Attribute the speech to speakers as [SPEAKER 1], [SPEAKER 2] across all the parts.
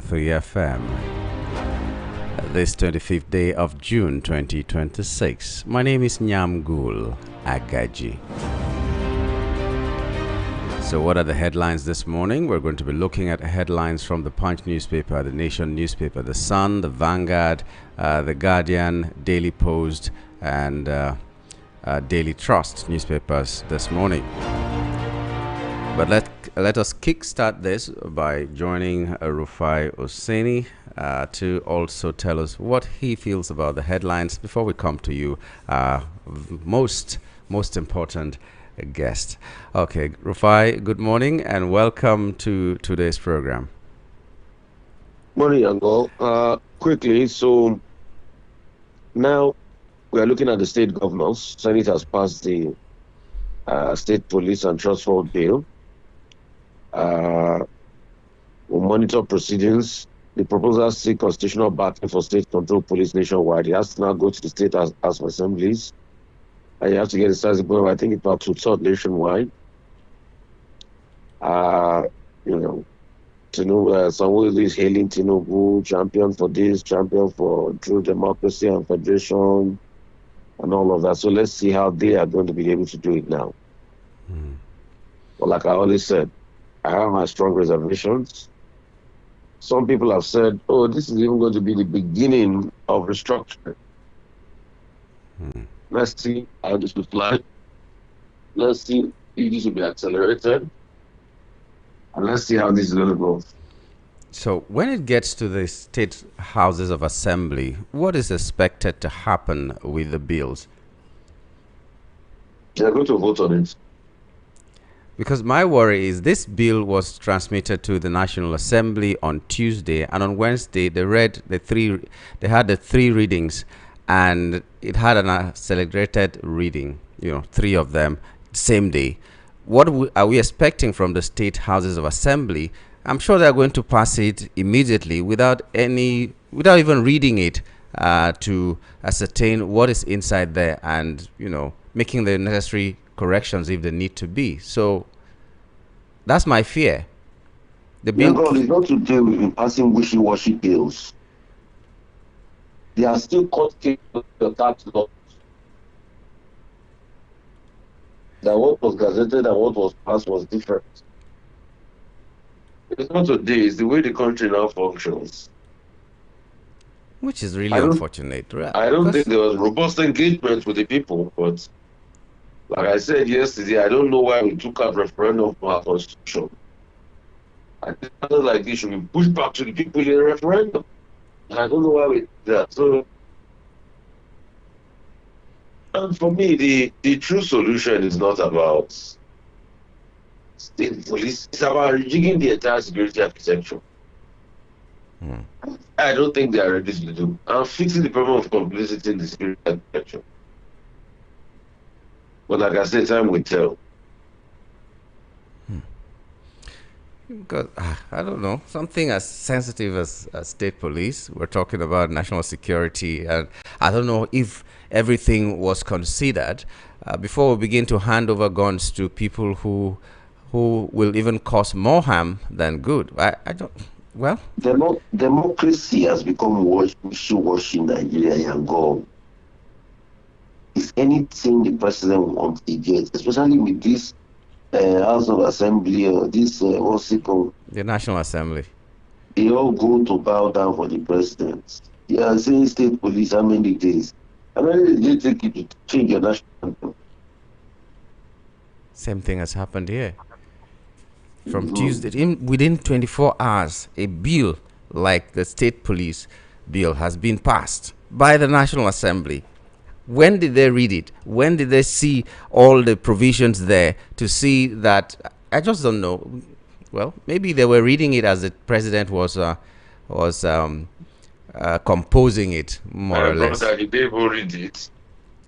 [SPEAKER 1] 101.3 FM. This 25th day of June 2026. My name is Nyamgul Agaji. So what are the headlines this morning? We're going to be looking at headlines from the Punch newspaper, the Nation newspaper, the Sun, the Vanguard, the Guardian, Daily Post, and Daily Trust newspapers this morning. But let us kickstart this by joining El-rufai Hosseini to also tell us what he feels about the headlines before we come to you, most important guest. Okay, Rufai, good morning and welcome to today's program.
[SPEAKER 2] Morning, Uncle. Quickly, so now we are looking at the state governors. Senate has passed the state police and trust fund bill. We'll monitor proceedings. The proposals seek constitutional backing for state-controlled police nationwide. It has to now go to the state House of Assemblies. And you have to get a sizable, I think, about 2/3 nationwide. Someone is hailing Tinubu, champion for this, champion for true democracy and federation, and all of that. So let's see how they are going to be able to do it now. But like I always said, I have my strong reservations. Some people have said, oh, this is even going to be the beginning of restructuring. Let's see how this will fly. Let's see if this will be accelerated. And let's see how this is going to go.
[SPEAKER 1] So when it gets to the state houses of assembly, what is expected to happen with the bills?
[SPEAKER 2] They're going to vote on it.
[SPEAKER 1] Because my worry is this bill was transmitted to the National Assembly on Tuesday, and on Wednesday they had the three readings, and it had an accelerated reading, 3 of them same day. What are we expecting from the state houses of assembly? I'm sure they're going to pass it immediately without even reading it to ascertain what is inside there and, making the necessary corrections if they need to be. So that's my fear.
[SPEAKER 2] The bill is not today we've been passing wishy-washy bills. They are still court cases with the tax laws. That what was gazetted and what was passed was different. It's not today, it's the way the country now functions.
[SPEAKER 1] Which is really unfortunate.
[SPEAKER 2] I don't think there was robust engagement with the people, but like I said yesterday, I don't know why we took up referendum for our constitution. I think something like this should be pushed back to the people in a referendum. I don't know why we did that. So, and for me, the true solution is not about state police. It's about rejigging the entire security architecture. I don't think they are ready to do. And fixing the problem of complicity in the security architecture. But like I said, time will tell.
[SPEAKER 1] Because I don't know, something as sensitive as state police, we're talking about national security, and I don't know if everything was considered before we begin to hand over guns to people who will even cause more harm than good. I don't. Well,
[SPEAKER 2] democracy has become wishy-washy in Nigeria and go. If anything the president wants, he gets, especially with this House of Assembly or this what's it called?
[SPEAKER 1] The National Assembly.
[SPEAKER 2] They all go to bow down for the president. They are saying state police how many days? How many days they take you to change your national anthem?
[SPEAKER 1] Same thing has happened here. From Tuesday, within 24 hours, a bill like the state police bill has been passed by the National Assembly. When did they read it? When did they see all the provisions there to see that? I just don't know. Well, maybe they were reading it as the president was composing it, more or less.
[SPEAKER 2] That they will read it.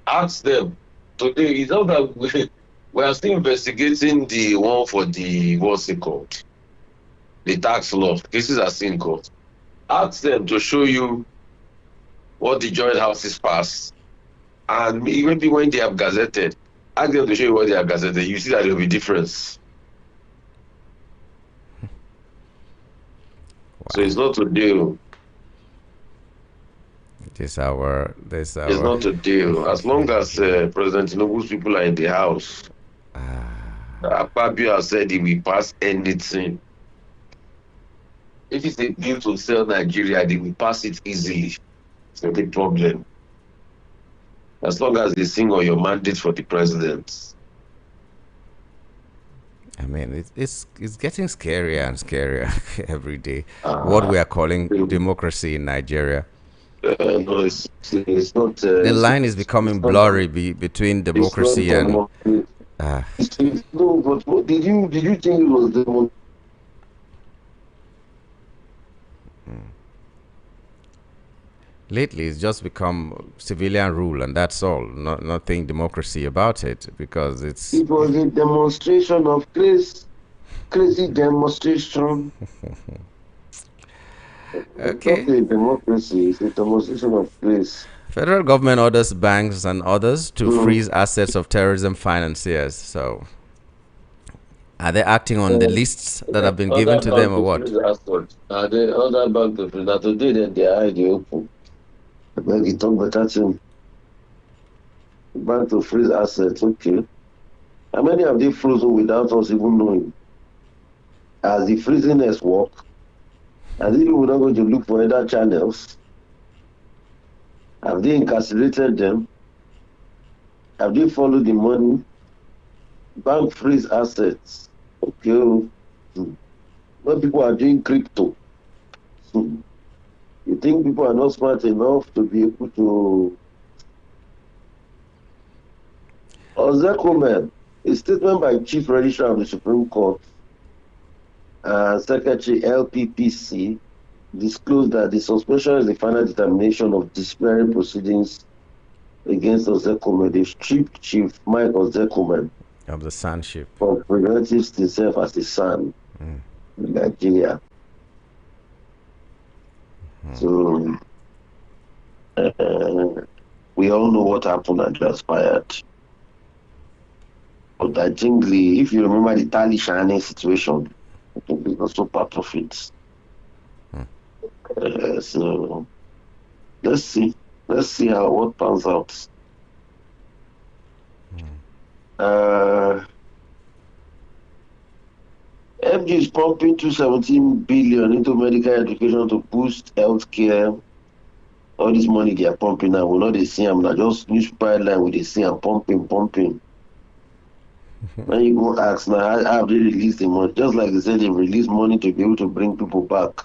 [SPEAKER 2] Ask them. Today, it's not that we are still investigating the one for the, what's it called? The tax law. Cases are still in court. Ask them to show you what the joint houses passed. And maybe when they have gazetted, ask them to show you what they have gazetted. You see that there will be difference. So it's not a deal. It's
[SPEAKER 1] This our
[SPEAKER 2] not a deal. As long as President Tinubu's people are in the house, Akpabio has said he will pass anything. If it's a bill to sell Nigeria, they will pass it easily. It's not a problem. As long as they sing on your mandate for the president.
[SPEAKER 1] I mean, it's getting scarier and scarier every day. What
[SPEAKER 2] Uh,
[SPEAKER 1] we are calling democracy in Nigeria.
[SPEAKER 2] no, it's not.
[SPEAKER 1] The line is becoming blurry between
[SPEAKER 2] It's not
[SPEAKER 1] democracy and.
[SPEAKER 2] democracy.
[SPEAKER 1] Uh,
[SPEAKER 2] No, but what did you think it was democracy?
[SPEAKER 1] Lately, it's just become civilian rule, and that's all. Nothing democracy about it because it's.
[SPEAKER 2] It was a demonstration of crazy demonstration. It's not
[SPEAKER 1] Okay.
[SPEAKER 2] a democracy, it's a demonstration of grace.
[SPEAKER 1] Federal government orders banks and others to
[SPEAKER 2] Mm.
[SPEAKER 1] freeze assets of terrorism financiers. So, are they acting on the lists that have been given
[SPEAKER 2] Other
[SPEAKER 1] to them
[SPEAKER 2] bank
[SPEAKER 1] or
[SPEAKER 2] to
[SPEAKER 1] what?
[SPEAKER 2] freeze assets. The other bank to freeze. Now today then they eye the open. I beg you talk better thing. Bank to freeze assets, okay. How many have they frozen without us even knowing? As the freeziness work, as if people not going to look for other channels, have they incarcerated them? Have they followed the money? Bank freeze assets. Okay. When people are doing crypto, you think people are not smart enough to be able to. Ozekomen, a statement by Chief Registrar of the Supreme Court and Secretary LPPC disclosed that the suspension is the final determination of disciplinary proceedings against Ozekomen. They stripped Chief Mike Ozekomen
[SPEAKER 1] Of the Sunship.
[SPEAKER 2] from prerogatives to serve as a son in Nigeria. So we all know what happened and transpired. But I think if you remember the Tali Shane situation, I think it's also part of it. So let's see. Let's see what pans out. FG is pumping 217 billion into medical education to boost healthcare. All this money they are pumping now, we know they see them now. Just newspaper line with they see them pumping. When you go ask now, how have they released the money? Just like they said, they released money to be able to bring people back.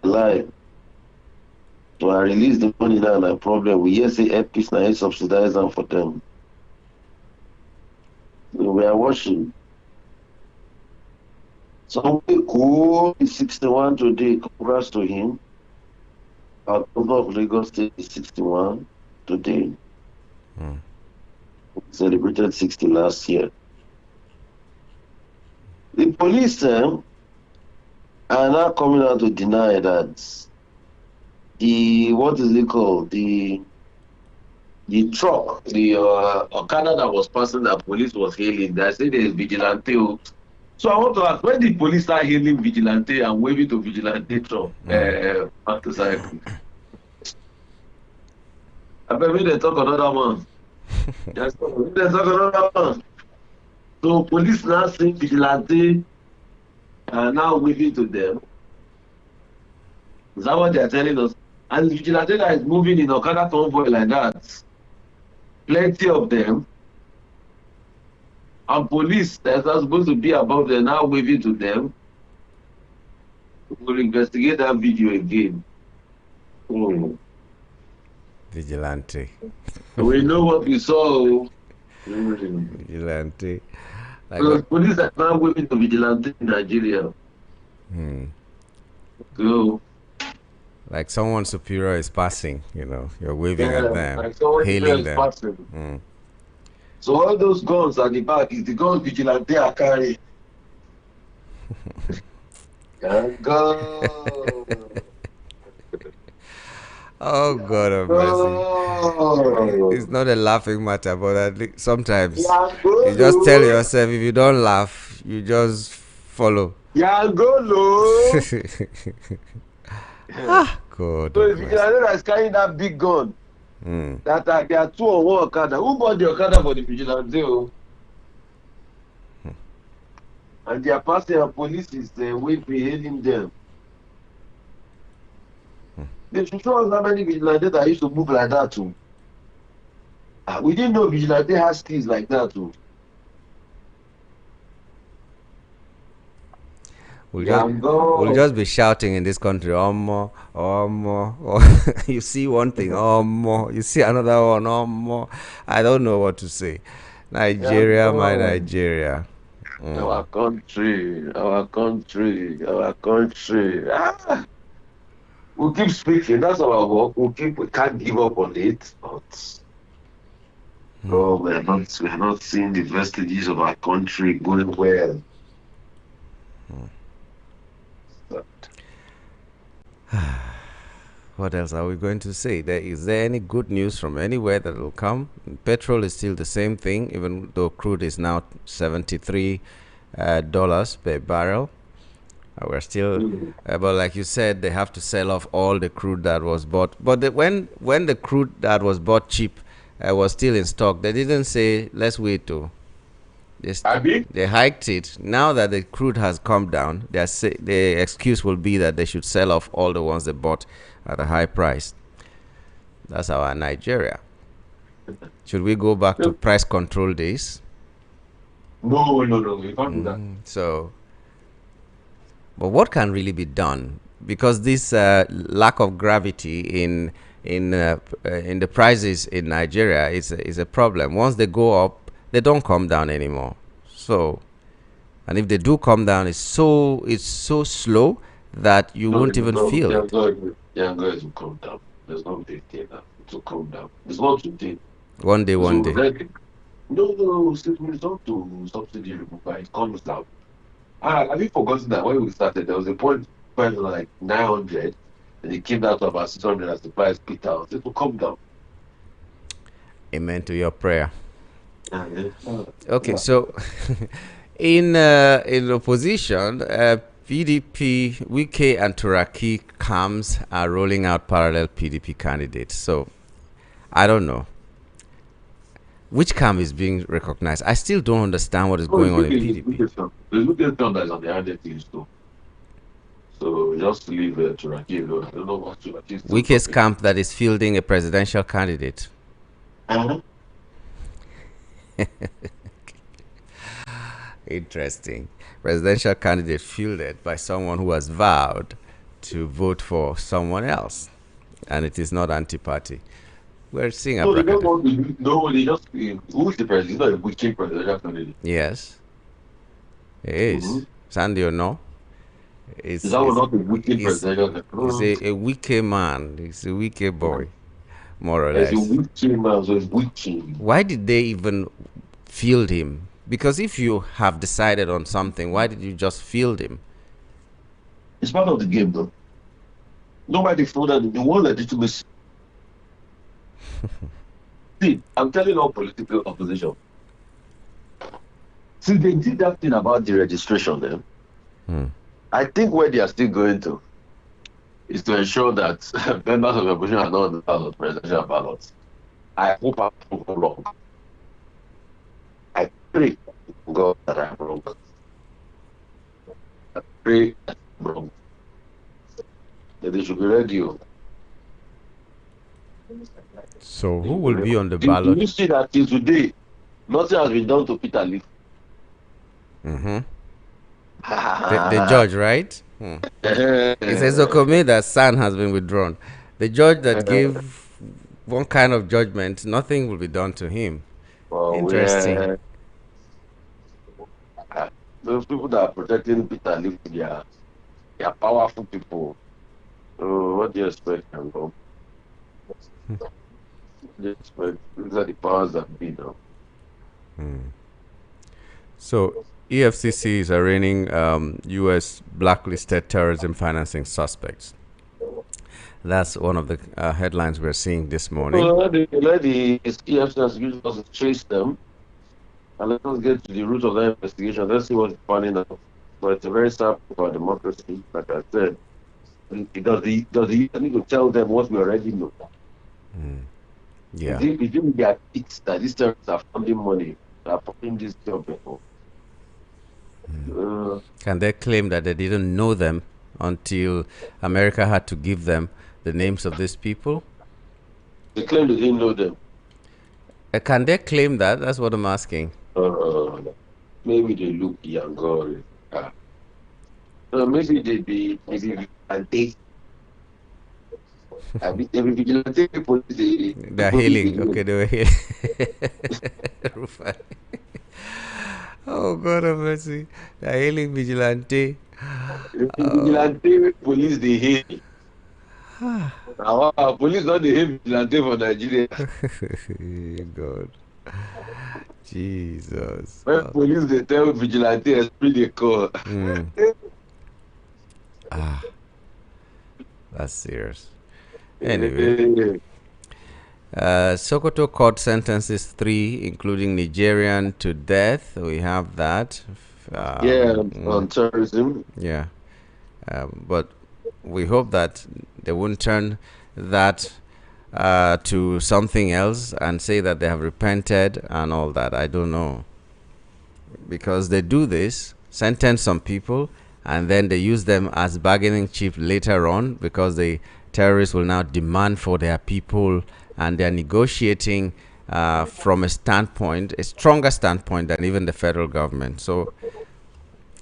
[SPEAKER 2] Lie. So I release the money now, no problem. We hear say peace now, subsidize them for them. So we are watching. So cool is 61 today. Congrats to him. Our governor of Lagos State is 61 today. Celebrated 60 last year. The police are now coming out to deny that what is it called? The truck, the Okada that was passing that police was hailing, they say there is vigilante. So I want to ask, when the police start hailing vigilante and waving to vigilante truck, motorcycle? I bet they talk another one. Yes, they talk another one. So police now see vigilante and now waving to them. Is that what they are telling us? And vigilante that is moving in Okada convoy like that, plenty of them, and police that are supposed to be above them now waving to them. We'll investigate that video again.
[SPEAKER 1] Vigilante.
[SPEAKER 2] We know what we saw.
[SPEAKER 1] Vigilante. Like
[SPEAKER 2] Because police are now waving to vigilante in Nigeria. So,
[SPEAKER 1] like someone superior is passing, you're waving at them,
[SPEAKER 2] like someone
[SPEAKER 1] hailing
[SPEAKER 2] is
[SPEAKER 1] them.
[SPEAKER 2] passing. So all those guns at the back is the guns vigilante are carrying. Go.
[SPEAKER 1] Oh God of mercy. It's not a laughing matter, but at least sometimes you just tell yourself if you don't laugh, you just follow.
[SPEAKER 2] Yangolo.
[SPEAKER 1] God
[SPEAKER 2] So
[SPEAKER 1] of
[SPEAKER 2] if you
[SPEAKER 1] mercy.
[SPEAKER 2] know that's carrying that big gun,
[SPEAKER 1] Mm.
[SPEAKER 2] that they are two on one Okada. Who bought the Okada for the vigilante? Oh? And they are passing and police is waving, hailing them. They should show us how many vigilantes that used to move like that too. We didn't know vigilante has skills like that too.
[SPEAKER 1] We'll just we'll
[SPEAKER 2] Yango.
[SPEAKER 1] just be shouting in this country, Omo, Omo. Or you see one thing, Omo. You see another one, Omo. I don't know what to say. Nigeria, my
[SPEAKER 2] Yango.
[SPEAKER 1] Nigeria. Mm.
[SPEAKER 2] Our country, our country, our country. We'll keep speaking. That's our work. We can't give up on it. But oh, we're not seeing the vestiges of our country going well. But
[SPEAKER 1] What else are we going to say? Is there any good news from anywhere that will come? Petrol is still the same thing, even though crude is now $73 per barrel. We're still,
[SPEAKER 2] mm,
[SPEAKER 1] but like you said, they have to sell off all the crude that was bought. But when the crude that was bought cheap was still in stock, they didn't say let's wait to.
[SPEAKER 2] Abi?
[SPEAKER 1] They hiked it. Now that the crude has come down, the excuse will be that they should sell off all the ones they bought at a high price. That's our Nigeria. Should we go back to
[SPEAKER 2] No,
[SPEAKER 1] price control days?
[SPEAKER 2] no, no, no. We can't do that.
[SPEAKER 1] So, but what can really be done? Because this lack of gravity in the prices in Nigeria is a problem. Once they go up, they don't come down anymore. So, and if they do come down, it's so slow that you
[SPEAKER 2] No,
[SPEAKER 1] won't even
[SPEAKER 2] no,
[SPEAKER 1] feel
[SPEAKER 2] yeah,
[SPEAKER 1] it.
[SPEAKER 2] no, yeah, guys will calm down. There's no big deal now. It will calm down. It's not today.
[SPEAKER 1] One day,
[SPEAKER 2] So
[SPEAKER 1] one day.
[SPEAKER 2] like, no, no, since we resort to subsidy removal, it comes down. Have you forgotten that when we started, there was a point where it was like 900 and it came down to about 600 as the price peaked out. It will come down.
[SPEAKER 1] Amen to your prayer.
[SPEAKER 2] Yeah.
[SPEAKER 1] Okay,
[SPEAKER 2] Yeah.
[SPEAKER 1] so in opposition, PDP, Wike and Turaki camps are rolling out parallel PDP candidates. So I don't know which camp is being recognized. I still don't understand what is
[SPEAKER 2] No,
[SPEAKER 1] going on in
[SPEAKER 2] it's
[SPEAKER 1] PDP.
[SPEAKER 2] wicked film. There's wicked film that is on the added list too. So just leave Turaki alone. I don't know what Turaki is still
[SPEAKER 1] Wike's
[SPEAKER 2] talking.
[SPEAKER 1] camp that is fielding a presidential candidate.
[SPEAKER 2] Uh-huh.
[SPEAKER 1] Interesting. Presidential candidate fielded by someone who has vowed to vote for someone else, and it is not anti-party. We're seeing
[SPEAKER 2] No, they don't
[SPEAKER 1] abracadabra.
[SPEAKER 2] want to. No, they just. Who's the president? He's not a wicked presidential candidate.
[SPEAKER 1] Yes, it is.
[SPEAKER 2] Mm-hmm.
[SPEAKER 1] Sandy or no?
[SPEAKER 2] Is
[SPEAKER 1] Is
[SPEAKER 2] that one
[SPEAKER 1] is
[SPEAKER 2] not a wicked
[SPEAKER 1] is
[SPEAKER 2] presidential candidate?
[SPEAKER 1] is a wicked man. He's a wicked boy, more or
[SPEAKER 2] As a
[SPEAKER 1] less.
[SPEAKER 2] wicked man, so it's wicked.
[SPEAKER 1] Why did they even field him? Because if you have decided on something, why did you just field him?
[SPEAKER 2] It's part of the game, though. Nobody thought that the one legitimacy. See, I'm telling all political opposition. Since they did that thing about the registration, then
[SPEAKER 1] Hmm.
[SPEAKER 2] I think where they are still going to is to ensure that members of the opposition are not on the ballot, presidential ballots. I hope I'm wrong. I pray to God that I'm wrong. I pray that I'm wrong. That they should be ready.
[SPEAKER 1] So who will be on the
[SPEAKER 2] Do
[SPEAKER 1] ballot?
[SPEAKER 2] you see that till today, nothing has been done to Peter Lee?
[SPEAKER 1] Mm-hmm. The judge, right? Hmm. It says Okome that San has been withdrawn. The judge that gave one kind of judgment, nothing will be done to him.
[SPEAKER 2] Well,
[SPEAKER 1] Interesting.
[SPEAKER 2] those people that are protecting Peter Lee, they are powerful people. So what do you expect? What do you expect? These are the powers that be now.
[SPEAKER 1] So EFCC is arraigning U.S. blacklisted terrorism financing suspects. That's one of the headlines we're seeing this morning.
[SPEAKER 2] So let the EFCS use us to trace them and let us get to the root of that investigation. Let's see what's funny now. but it's a very sad for democracy. Like I said, does he need to tell them what we already know?
[SPEAKER 1] Yeah.
[SPEAKER 2] Is it in their kids that these terrorists are funding money, are funding this job before? Uh,
[SPEAKER 1] Can they claim that they didn't know them until America had to give them the names of these people?
[SPEAKER 2] they claim they didn't know them.
[SPEAKER 1] Can they claim that? That's what I'm asking.
[SPEAKER 2] Uh, maybe they look young or maybe they be maybe vigilante. I mean, every vigilante police they
[SPEAKER 1] They're
[SPEAKER 2] police
[SPEAKER 1] hailing.
[SPEAKER 2] they
[SPEAKER 1] Okay, they were hailing. Rufai. Oh, God of mercy. They're hailing vigilante.
[SPEAKER 2] vigilante police they hate. Now, police not the hate vigilante for Nigeria.
[SPEAKER 1] God. Jesus.
[SPEAKER 2] When police they tell vigilante esprit they call.
[SPEAKER 1] That's serious. Anyway, Sokoto court sentences 3, including Nigerian, to death. We have that.
[SPEAKER 2] On terrorism.
[SPEAKER 1] Yeah. But we hope that they won't turn that to something else and say that they have repented and all that. I don't know. Because they do this, sentence some people, and then they use them as bargaining chip later on, because the terrorists will now demand for their people, and they're negotiating from a stronger standpoint than even the federal government. So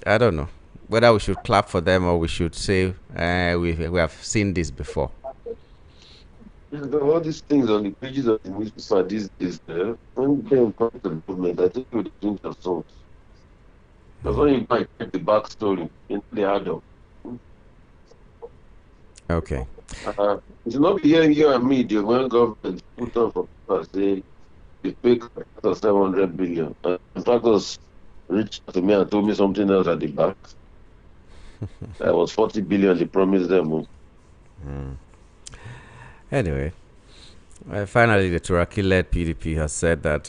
[SPEAKER 1] I don't know whether we should clap for them or we should say we have seen this before.
[SPEAKER 2] All these things on the pages of the newspaper these days, when they encourage the government, I think would change their songs. Because when you might check the backstory in the adult,
[SPEAKER 1] Okay.
[SPEAKER 2] it should not be hearing you and me, the when government put on for people say they pay contractors 700 billion. And contractors reached out to me and told me something else at the back. That was 40 billion they promised them.
[SPEAKER 1] Anyway, finally, the Turaki-led PDP has said that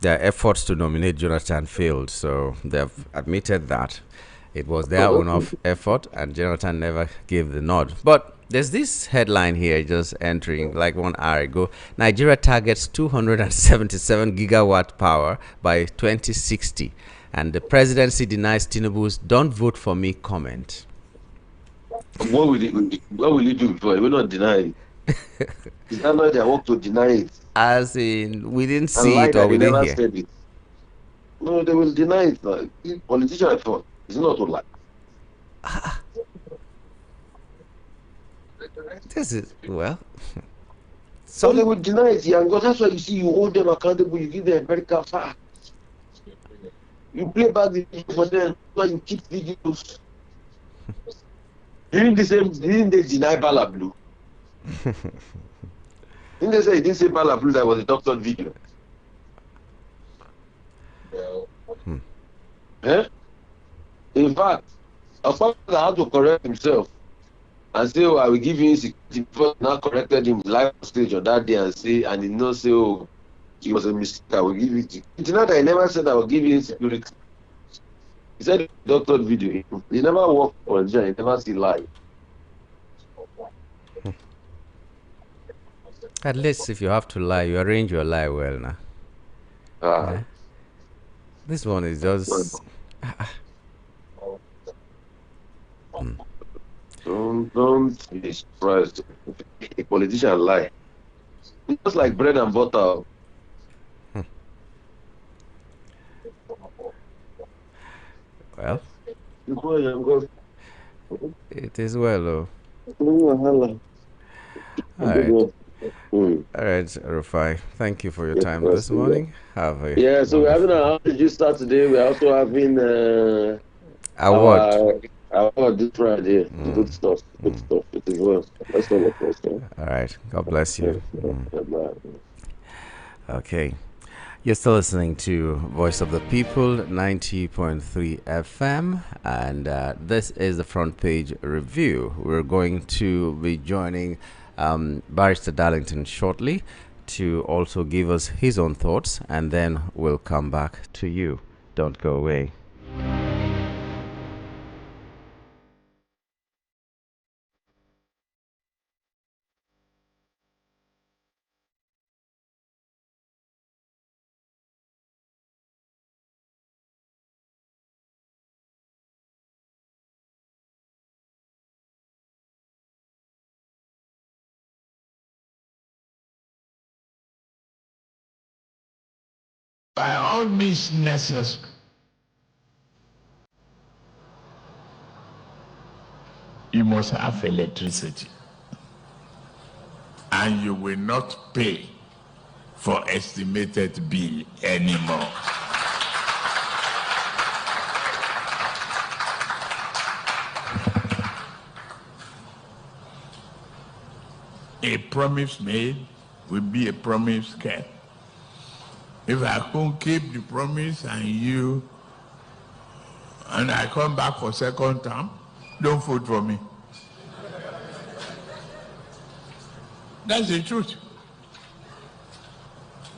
[SPEAKER 1] their efforts to nominate Jonathan failed. So they have admitted that it was their own effort, and Jonathan never gave the nod. But there's this headline here just entering like 1 hour ago. Nigeria targets 277 gigawatt power by 2060. And the presidency denies Tinubu's "don't vote for me" comment.
[SPEAKER 2] What will he do before? He will not deny it. Is that not their work to deny it?
[SPEAKER 1] As in, we didn't
[SPEAKER 2] And
[SPEAKER 1] see
[SPEAKER 2] lie
[SPEAKER 1] it
[SPEAKER 2] that
[SPEAKER 1] or we
[SPEAKER 2] they
[SPEAKER 1] didn't
[SPEAKER 2] never
[SPEAKER 1] hear.
[SPEAKER 2] said it. No, they will deny it. Politician effort is not to lie.
[SPEAKER 1] This is, well,
[SPEAKER 2] So they will deny it, yeah, because that's why you see you hold them accountable, you give them American facts. You play back the video for them, so you keep videos. Didn't they deny Bala Blue? Didn't they say he didn't say Bala Blue that was a doctored video? In fact, a father had to correct himself and say, "Oh, I will give you insecurity." Before now corrected him live on stage on that day and say, and he not say, "Oh, it was a mistake, I will give you." It's not that he never said I will give you insecurity. He said doctored video. He never worked for a job, he never see live.
[SPEAKER 1] At least if you have to lie, you arrange your lie well now. Yeah. This one is just...
[SPEAKER 2] Don't be surprised if a politician lie. It's just like bread and butter.
[SPEAKER 1] Well, it is well, though. All right. All right, Rufai. Thank you for your time this morning. Have a
[SPEAKER 2] so we're having our did start today. We're also having
[SPEAKER 1] award.
[SPEAKER 2] Award this Friday. Good stuff. Good stuff. It is well. That's all of us.
[SPEAKER 1] All right. God bless you. Okay. You're still listening to Voice of the People, 90.3 FM, and this is the front page review. We're going to be joining Barrister Darlington shortly to also give us his own thoughts, and then we'll come back to you. Don't go away.
[SPEAKER 3] by all means necessary. You must have electricity, and you will not pay for estimated bill anymore. A promise made will be a promise kept. If I can't keep the promise and I come back for second term, don't vote for me. That's the truth.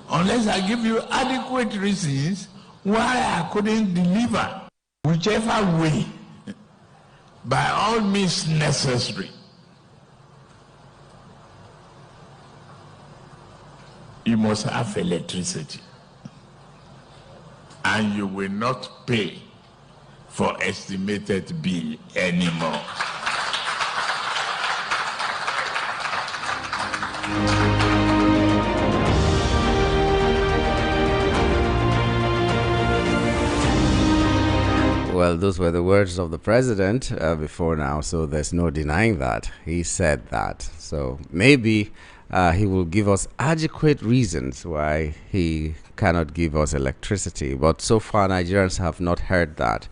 [SPEAKER 3] Unless I give you adequate reasons why I couldn't deliver, whichever way, by all means necessary. You must have electricity, and you will not pay for estimated bill anymore.
[SPEAKER 1] Well, those were the words of the president before now, so there's no denying that. He said that. So maybe he will give us adequate reasons why he cannot give us electricity. But so far, Nigerians have not heard that.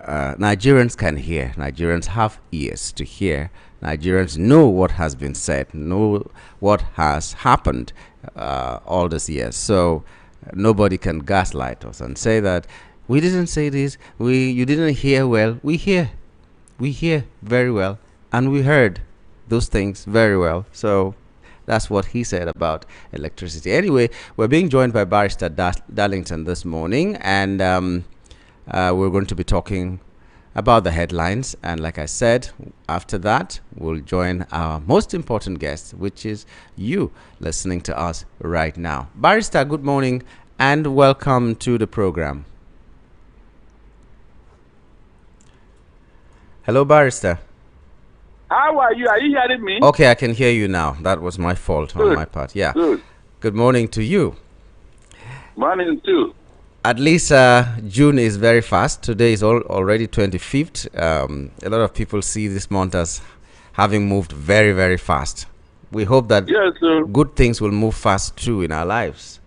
[SPEAKER 1] Nigerians can hear. Nigerians have ears to hear. Nigerians know what has been said, know what has happened all these years. So nobody can gaslight us and say that we didn't say this, you didn't hear well. We hear very well, and we heard those things very well. So that's what he said about electricity. Anyway, we're being joined by Barrister Darlington this morning, and we're going to be talking about the headlines. And like I said, after that, we'll join our most important guest, which is you listening to us right now. Barrister, good morning and welcome to the program. Hello, Barrister.
[SPEAKER 4] How are you? Are you hearing me?
[SPEAKER 1] Okay, I can hear you now. That was my fault on my part. Yeah.
[SPEAKER 4] Good.
[SPEAKER 1] Good morning to you.
[SPEAKER 4] Morning too.
[SPEAKER 1] At least June is very fast. Today is already 25th. A lot of people see this month as having moved very, very fast. We hope that good things will move fast too in our lives.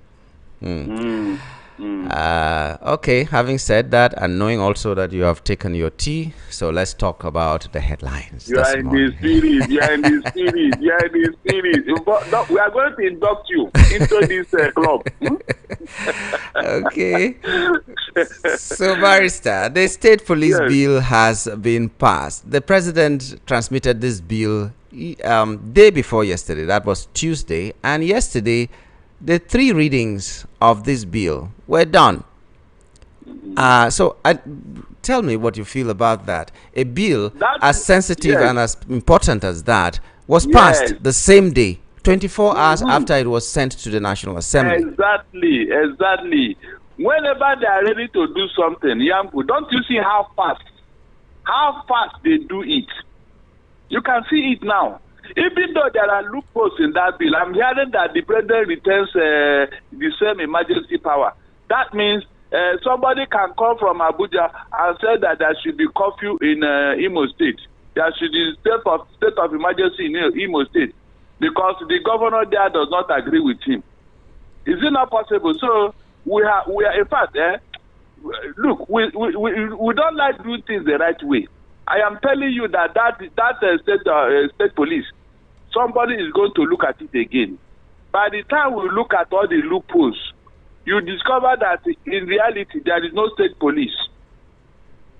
[SPEAKER 1] Okay, having said that, and knowing also that you have taken your tea, so let's talk about the headlines.
[SPEAKER 4] You are in the spirit. You are in the spirit. You are in the spirit. We are going to induct you into this club.
[SPEAKER 1] Okay. So, Barrister, the state police bill has been passed. The president transmitted this bill day before yesterday. That was Tuesday, and yesterday the 3 readings of this bill were done. So tell me what you feel about that. A bill as sensitive and as important as that was passed the same day, 24 hours after it was sent to the National Assembly.
[SPEAKER 4] Exactly. Whenever they are ready to do something, Yambu, don't you see how fast they do it? You can see it now. Even though there are loopholes in that bill, I'm hearing that the president retains the same emergency power. That means somebody can come from Abuja and say that there should be curfew in Imo State. There should be state of emergency in Imo State because the governor there does not agree with him. Is it not possible? So we are in fact, look, we don't like doing things the right way. I am telling you that state police, somebody is going to look at it again. By the time we look at all the loopholes, you discover that in reality there is no state police.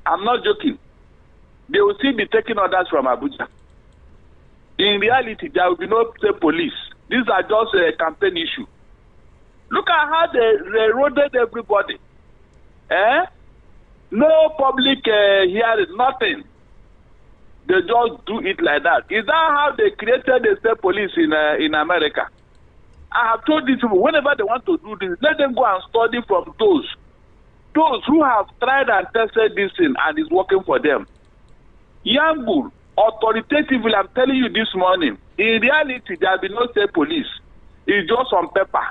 [SPEAKER 4] I'm not joking. They will still be taking orders from Abuja. In reality, there will be no state police. These are just a campaign issue. Look at how they eroded everybody. No public hearing, nothing. They just do it like that. Is that how they created the state police in America? I have told these people, whenever they want to do this, let them go and study from those who have tried and tested this thing and is working for them. Yambul, authoritatively, I'm telling you this morning, in reality, there will be no state police. It's just on paper.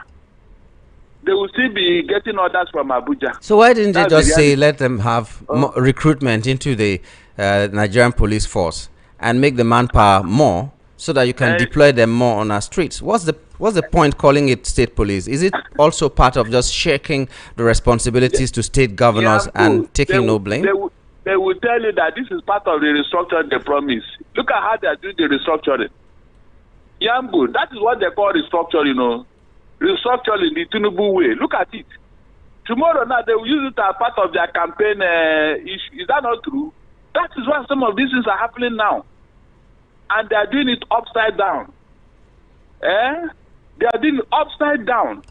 [SPEAKER 4] they will still be getting orders from Abuja.
[SPEAKER 1] So why didn't they
[SPEAKER 4] That's
[SPEAKER 1] just
[SPEAKER 4] the
[SPEAKER 1] say
[SPEAKER 4] reality.
[SPEAKER 1] let them have recruitment into the Nigerian police force and make the manpower more so that you can deploy them more on our streets? What's the point calling it state police? Is it also part of just shaking the responsibilities to state governors and taking no blame?
[SPEAKER 4] They will tell you that this is part of the restructuring they promise. Look at how they are doing the restructuring. Yambu, that is what they call restructuring, you know. Restructuring the Tinubu way. Look at it. Tomorrow now they will use it as part of their campaign issue. Is that not true? That is why some of these things are happening now. And they are doing it upside down. They are doing it upside down.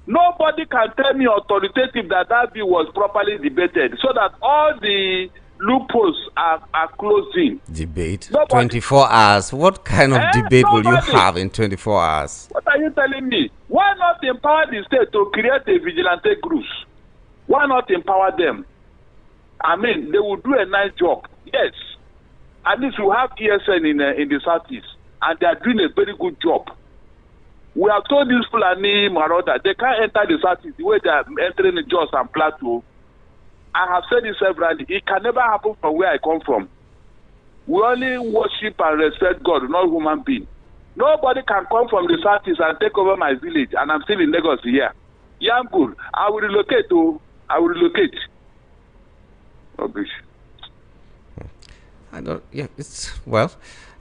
[SPEAKER 4] Nobody can tell me authoritative that bill was properly debated so that all the loopholes are closing.
[SPEAKER 1] Debate? 24 hours. What kind of debate will you have in 24 hours?
[SPEAKER 4] What are you telling me? Why not empower the state to create a vigilante groups? Why not empower them? I mean, they will do a nice job. Yes. At least we have ESN in the Southeast, and they are doing a very good job. We have told these Fulani Maroda, they can't enter the Southeast the way they are entering the Jos and Plateau. I have said this severally. It can never happen from where I come from. We only worship and respect God, not human being. Nobody can come from the Southeast and take over my village, and I'm still in Lagos here. Yeah, I'm good. I will relocate, I will relocate. Rubbish.
[SPEAKER 1] I don't. Yeah, it's well.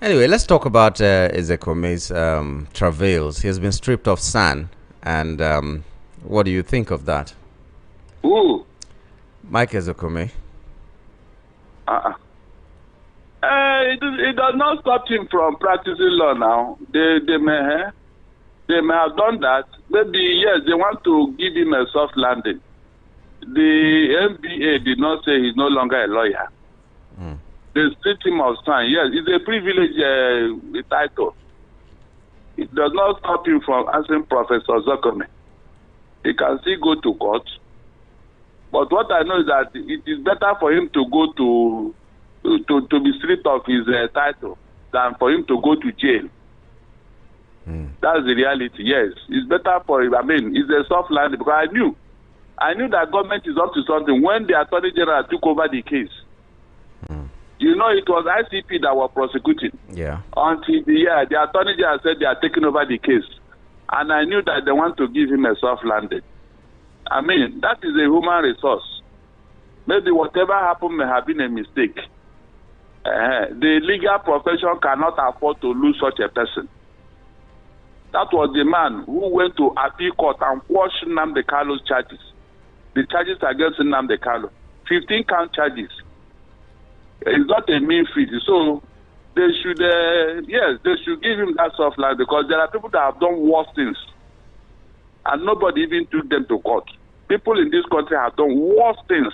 [SPEAKER 1] Anyway, let's talk about Ezekwemi's travails. He has been stripped of SAN, and what do you think of that?
[SPEAKER 4] Who?
[SPEAKER 1] Mike Ezekwemi.
[SPEAKER 4] It does not stop him from practicing law now. They may have done that. Maybe, yes, they want to give him a soft landing. The NBA did not say he's no longer a lawyer. They stripped him of SAN. Yes, it's a privilege title. It does not stop him from asking Professor Ezekwemi. He can still go to court. But what I know is that it is better for him to go to be stripped of his title than for him to go to jail. That's the reality. Yes, it's better for him. I mean, it's a soft landing because I knew that government is up to something when the Attorney General took over the case. You know, it was ICP that were prosecuting.
[SPEAKER 1] Yeah.
[SPEAKER 4] Until the Attorney General said they are taking over the case, and I knew that they want to give him a soft landing. I mean, that is a human resource. Maybe whatever happened may have been a mistake. The legal profession cannot afford to lose such a person. That was the man who went to appeal court and quashed Nnamdi Kalu's charges. The charges against Nnamdi Kalu. 15 count charges. It's not a mean feat. So they should, they should give him that soft line because there are people that have done worse things. And nobody even took them to court. People in this country have done worse things.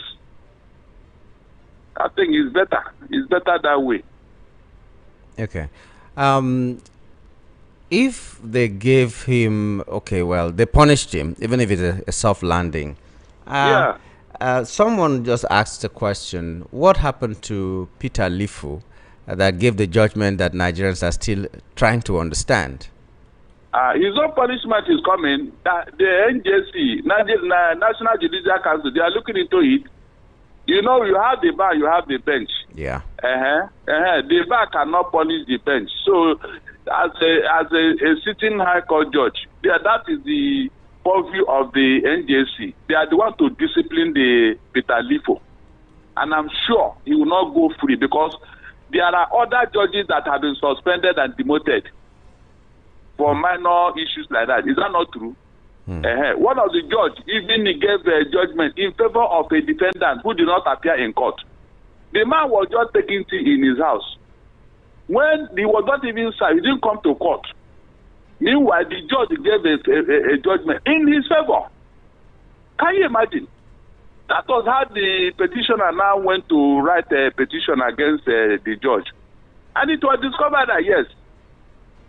[SPEAKER 4] I think it's better. It's better that way.
[SPEAKER 1] Okay. If they gave him, they punished him, even if it's a soft landing. Someone just asked a question. What happened to Peter Lifu that gave the judgment that Nigerians are still trying to understand?
[SPEAKER 4] His own punishment is coming. The NJC, National Judicial Council, they are looking into it. You know, you have the bar, you have the bench.
[SPEAKER 1] Yeah.
[SPEAKER 4] The bar cannot punish the bench. So, as a sitting high court judge, that is the purview of the NJC. They are the ones to discipline the Peter Lifu. And I'm sure he will not go free because there are other judges that have been suspended and demoted for minor issues like that. Is that not true? One of the judges even gave a judgment in favor of a defendant who did not appear in court. The man was just taking tea in his house. When he was not even served, he didn't come to court. Meanwhile, the judge gave a judgment in his favor. Can you imagine? That was how the petitioner now went to write a petition against the judge. And it was discovered that, yes,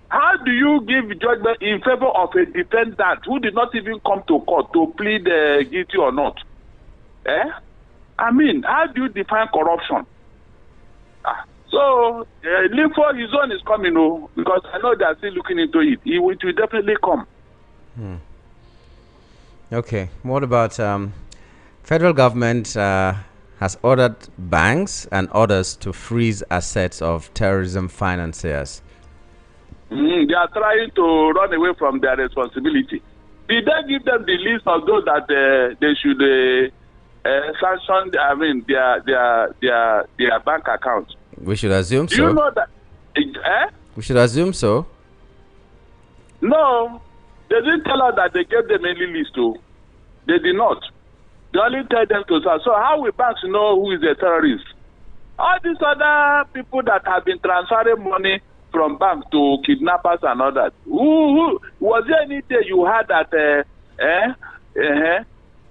[SPEAKER 4] how do you give judgment in favor of a defendant who did not even come to court to plead guilty or not? I mean, how do you define corruption? So, look for his own is coming, because I know they are still looking into it. It will definitely come.
[SPEAKER 1] Okay. What about federal government has ordered banks and others to freeze assets of terrorism financiers?
[SPEAKER 4] They are trying to run away from their responsibility. Did they give them the list of those that they should sanction? I mean, their bank accounts.
[SPEAKER 1] We should assume so.
[SPEAKER 4] Do you know that?
[SPEAKER 1] We should assume so.
[SPEAKER 4] No, they didn't tell us that they gave them any list. Too. They did not. They only tell them to say. So how will banks know who is a terrorist? All these other people that have been transferring money from banks to kidnappers and others. Who was there any day you heard that?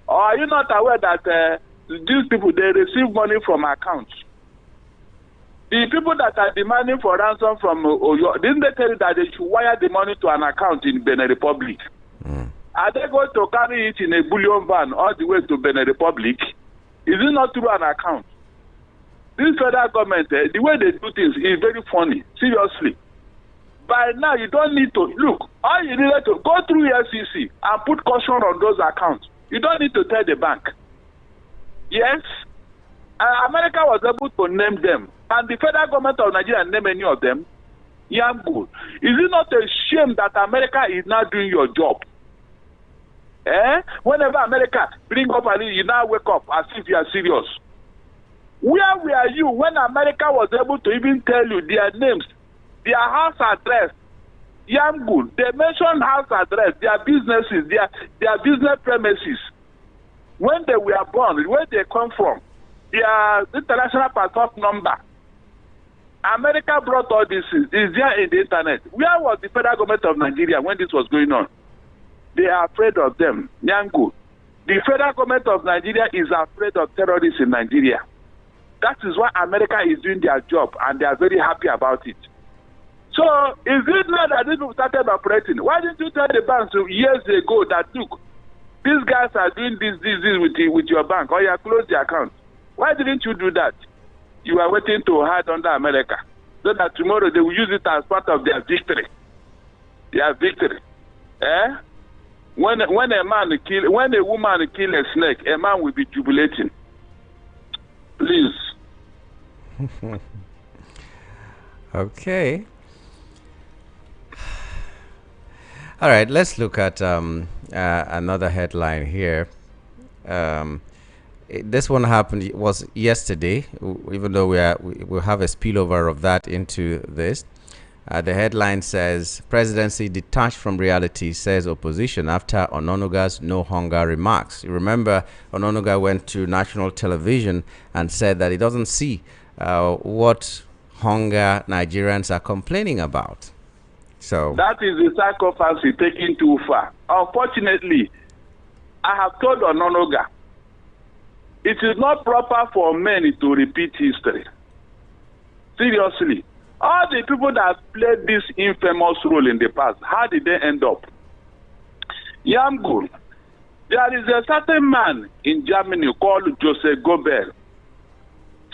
[SPEAKER 4] Or are you not aware that these people they receive money from accounts? The people that are demanding for ransom from Oyo, didn't they tell you that they should wire the money to an account in Benin Republic? Are they going to carry it in a bullion van all the way to Benin Republic? Is it not through an account? This federal government, the way they do things is very funny. Seriously. By now, you don't need to look. All you need to go through SEC and put caution on those accounts. You don't need to tell the bank. Yes, America was able to name them, and the federal government of Nigeria name any of them. Yeah, good. Is it not a shame that America is not doing your job? Whenever America bring up and you now wake up as if you are serious. Where were you when America was able to even tell you their names, their house address? Yam good. They mentioned house address, their businesses, their business premises, when they were born, where they come from, their international passport number. America brought all this. Is there in the internet? Where was the federal government of Nigeria when this was going on? They are afraid of them. Nyangu. The federal government of Nigeria is afraid of terrorists in Nigeria. That is why America is doing their job, and they are very happy about it. So, is it not that these people started operating? Why didn't you tell the banks years ago that, look, these guys are doing this with your bank, or you close the account? Why didn't you do that? You are waiting to hide under America, so that tomorrow they will use it as part of their victory. Their victory. When a woman kill a snake, a man will be jubilating. Please.
[SPEAKER 1] Okay. All right, let's look at another headline here. This one was yesterday, even though we'll have a spillover of that into this. The headline says, Presidency detached from reality, says opposition after Ononuga's no hunger remarks. You remember Ononuga went to national television and said that he doesn't see what hunger Nigerians are complaining about. So
[SPEAKER 4] that is the sacrifice taken too far. Unfortunately, I have told Ononuga, it is not proper for men to repeat history. Seriously. All the people that played this infamous role in the past, how did they end up? Yamgur, there is a certain man in Germany called Joseph Goebbels.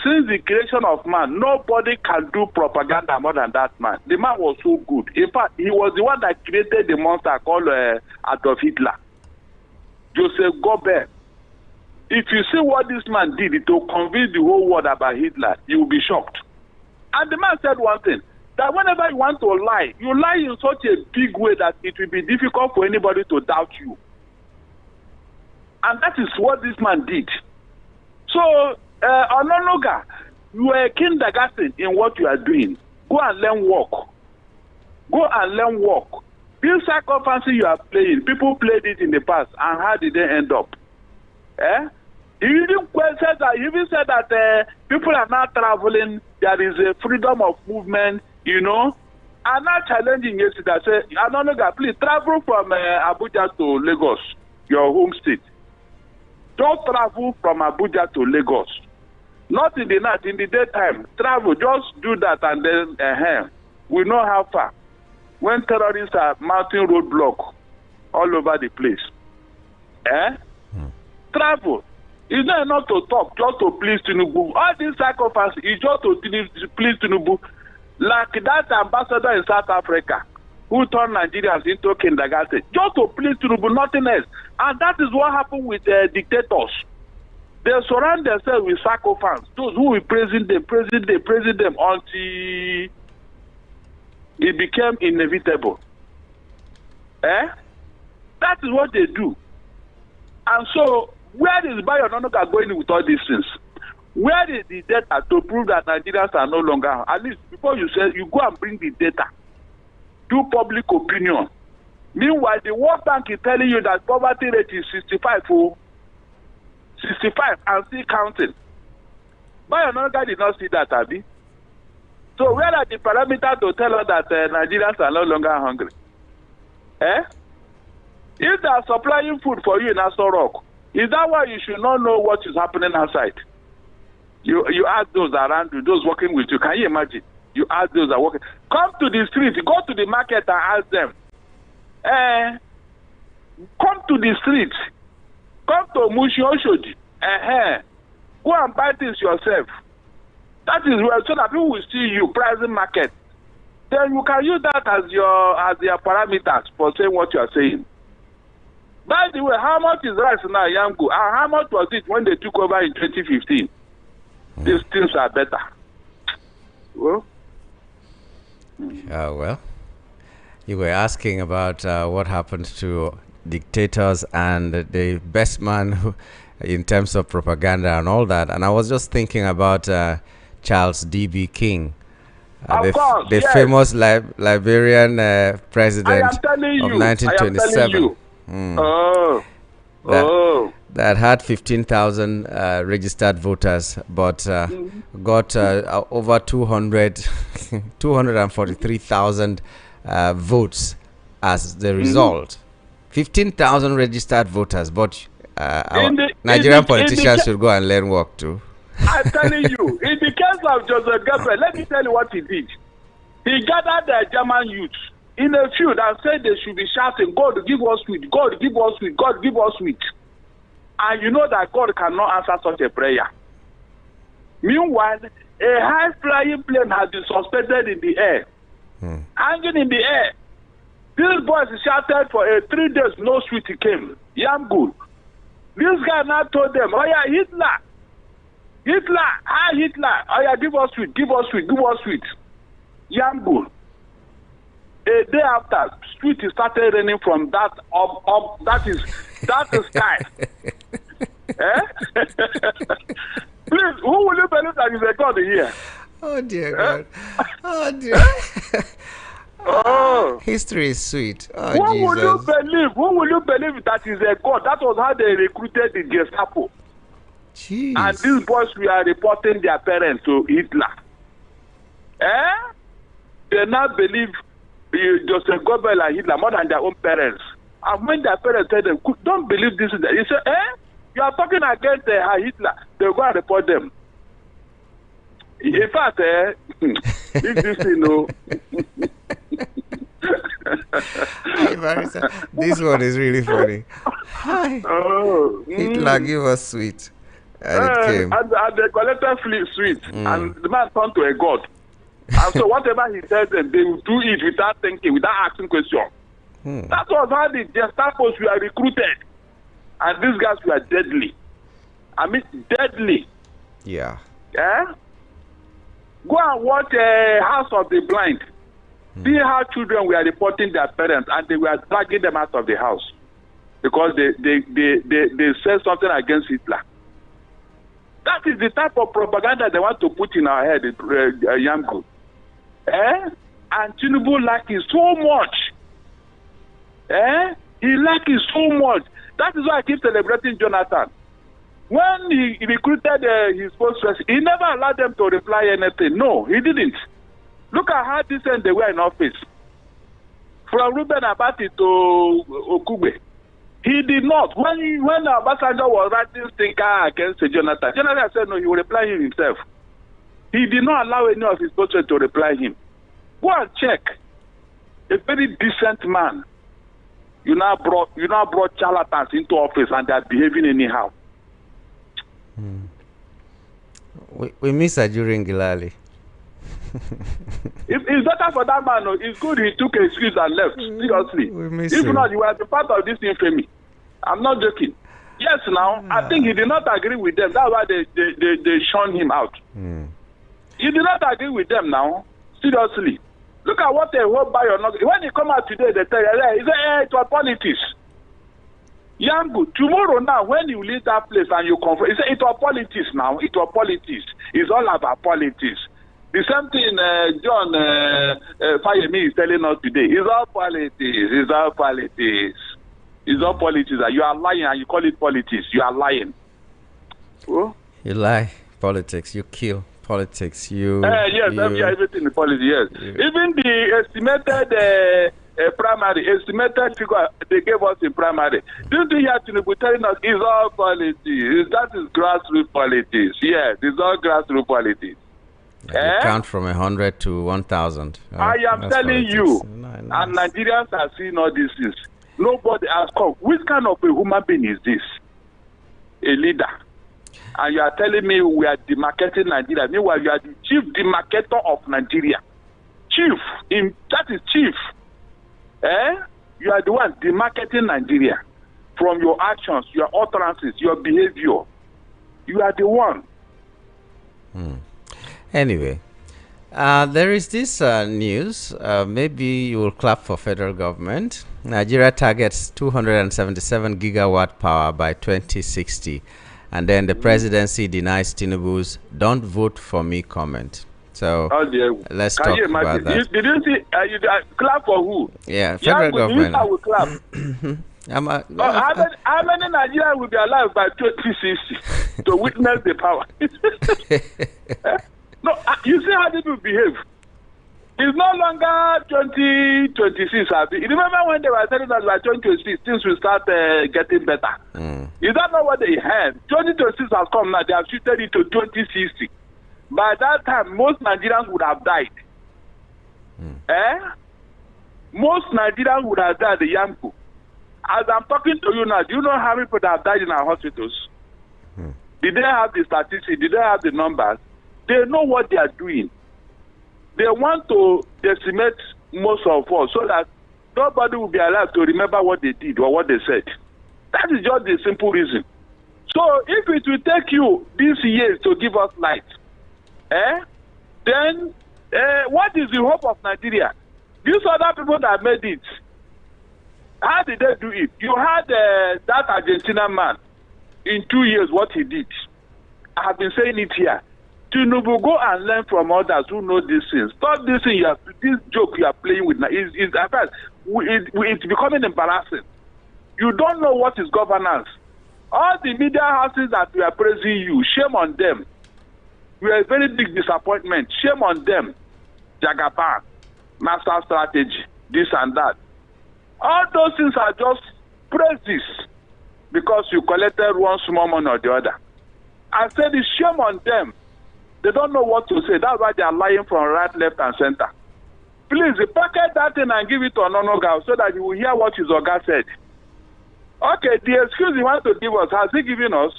[SPEAKER 4] Since the creation of man, nobody can do propaganda more than that man. The man was so good. In fact, he was the one that created the monster called Adolf Hitler. Joseph Goebbels. If you see what this man did to convince the whole world about Hitler, you will be shocked. And the man said one thing, that whenever you want to lie, you lie in such a big way that it will be difficult for anybody to doubt you. And that is what this man did. So, Ononuga, you are a kindergarten in what you are doing. Go and learn work. Go and learn work. This circumstance you are playing, people played it in the past, and how did they end up? He even said that people are not traveling. There is a freedom of movement, you know. I'm not challenging yesterday. I said, Ononuga, please travel from Abuja to Lagos, your home state. Don't travel from Abuja to Lagos. Not in the night, in the daytime. Travel, just do that, and then we know how far. When terrorists are mounting roadblock all over the place. Travel. It's not enough to talk, just to please Tinubu. All these sacrifices is just to please Tinubu. Like that ambassador in South Africa, who turned Nigerians into kindergarten, just to please Tinubu, nothing else. And that is what happened with dictators. They surround themselves with sycophants, those who will praise them until it became inevitable. That is what they do. And so, where is Bayononoka going with all these things? Where is the data to prove that Nigerians are no longer, at least before you say, you go and bring the data, do public opinion. Meanwhile, the World Bank is telling you that poverty rate is 65, 65 and still counting. Bayononoka did not see that, Abi. So where are the parameters to tell us that Nigerians are no longer hungry? If they are supplying food for you in Aso Rock, is that why you should not know what is happening outside? You ask those around you, those working with you. Can you imagine? You ask those that are working. Come to the street, go to the market and ask them. Come to the street. Come to Mushi Oshodi. Go and buy things yourself. That is well, so that people will see you pricing market. Then you can use that as their parameters for saying what you are saying. By the way, how much is rice now, Yamgu? And how much was it when they took over in 2015? These things are better. Well,
[SPEAKER 1] well, you were asking about what happened to dictators and the best man who, in terms of propaganda and all that. And I was just thinking about Charles D.B. King, the famous Liberian president of 1927. That had 15,000 registered voters, but got over 243,000 votes as the result. 15,000 registered voters, but Nigerian politicians should go and learn work too.
[SPEAKER 4] I'm telling you, in the case of Joseph Gabriel, let me tell you what he did. He gathered the German youth in a field and said they should be shouting, God give us sweet, God give us sweet, God give us sweet. And you know that God cannot answer such a prayer. Meanwhile, a high-flying plane has been suspended in the air, hanging in the air. These boys shouted for 3 days, no sweet came. Yam good. This guy now told them, oh yeah, Hitler, hi Hitler, oh yeah, give us sweet, give us sweet, give us sweet. Yam good. A day after, sweet started raining from that that is sky. Please, who will you believe that is a God here?
[SPEAKER 1] Oh dear God. Oh dear. History is sweet. Oh,
[SPEAKER 4] who
[SPEAKER 1] Jesus.
[SPEAKER 4] Who will you believe that is a God? That was how they recruited the Gestapo.
[SPEAKER 1] Jeez.
[SPEAKER 4] And these boys were reporting their parents to Hitler. They now believe Joseph Goebbels and Hitler more than their own parents. And when their parents tell them, don't believe this, you say, you are talking against Hitler. They go and report them. In fact, this you know.
[SPEAKER 1] This one is really funny. Hitler give us sweet. And it came.
[SPEAKER 4] And they collected sweet. And the man turned to a god. And so whatever he tells them, they will do it without thinking, without asking questions. That was how the Gestapos were recruited. And these guys were deadly. I mean, deadly.
[SPEAKER 1] Yeah.
[SPEAKER 4] Go and watch House of the Blind. See how children were reporting their parents and they were dragging them out of the house because they said something against Hitler. That is the type of propaganda they want to put in our head, Yamgo. And Tinubu like it so much. He like it so much. That is why I keep celebrating Jonathan. When he recruited his post-press, he never allowed them to reply anything. No, he didn't. Look at how decent they were in office. From Ruben Abati to Okugbe. He did not. When Obasanjo was writing stinker against Jonathan, Jonathan said no, he will reply him himself. He did not allow any of his post-press to reply him. Go and check. A very decent man. You now brought charlatans into office and they are behaving anyhow.
[SPEAKER 1] We miss Ajuri Ngilali.
[SPEAKER 4] It's better for that man. It's good he took a excuse and left. Seriously. If not, you would be part of this infamy. I'm not joking. Yes, now, I think he did not agree with them. That's why they shunned him out. He did not agree with them now. Seriously. Look at what they hope by or not. When he come out today, they tell you, he say, hey, it was politics. Yambu, tomorrow now, when you leave that place and you confront, he say, it was politics now. It was politics. It's all about politics. The same thing John Fayemi is telling us today. It's all politics. It's all politics. It's all politics. You are lying and you call it politics. You are lying. Oh?
[SPEAKER 1] You lie. Politics. You kill. Politics.
[SPEAKER 4] Yes, everything in politics, yes. Even the estimated estimated figure they gave us in primary. Didn't you hear Tinubu telling us it's all politics? That is grassroots politics. Yes, it's all grassroots politics.
[SPEAKER 1] You count from 100 to 1,000.
[SPEAKER 4] I am telling you, and Nigerians are seeing all these things. Nobody has come. Which kind of a human being is this? A leader. And you are telling me we are demarketing Nigeria. Meanwhile, you are the chief demarcator of Nigeria. Chief. That is chief. You are the one demarketing Nigeria from your actions, your utterances, your behavior. You are the one.
[SPEAKER 1] Anyway, there is this news. Maybe you will clap for federal government. Nigeria targets 277 gigawatt power by 2060. And then the presidency denies Tinubu's "don't vote for me" comment. So let's talk about that.
[SPEAKER 4] Did you see? Clap for who?
[SPEAKER 1] Yeah, federal government.
[SPEAKER 4] I will clap. How many Nigerians will be alive by 2060 to witness the power? No, you see how they will behave. It's no longer 2026. You remember when they were telling us by 2026 things will start getting better? Is that not what they had? 2026 has come now. They have shifted it to 2060. By that time, most Nigerians would have died. Most Nigerians would have died, the Yamku. As I'm talking to you now, do you know how many people have died in our hospitals? Did they have the statistics? Did they have the numbers? They know what they are doing. They want to decimate most of us so that nobody will be alive to remember what they did or what they said. That is just the simple reason. So if it will take you these years to give us light, then what is the hope of Nigeria? These other people that made it, how did they do it? You had that Argentina man in 2 years what he did. I have been saying it here. Tinubu, go and learn from others who know these things. Stop this thing. This joke you are playing with now. It's becoming embarrassing. You don't know what is governance. All the media houses that we are praising you, shame on them. We are a very big disappointment. Shame on them. Jagaban, master strategy, this and that. All those things are just praises because you collected one small money or the other. I said it's shame on them. They don't know what to say. That's why they are lying from right, left, and center. Please, packet that thing and give it to Ononoga so that you will hear what his Oga said. Okay, the excuse he wants to give us, has he given us?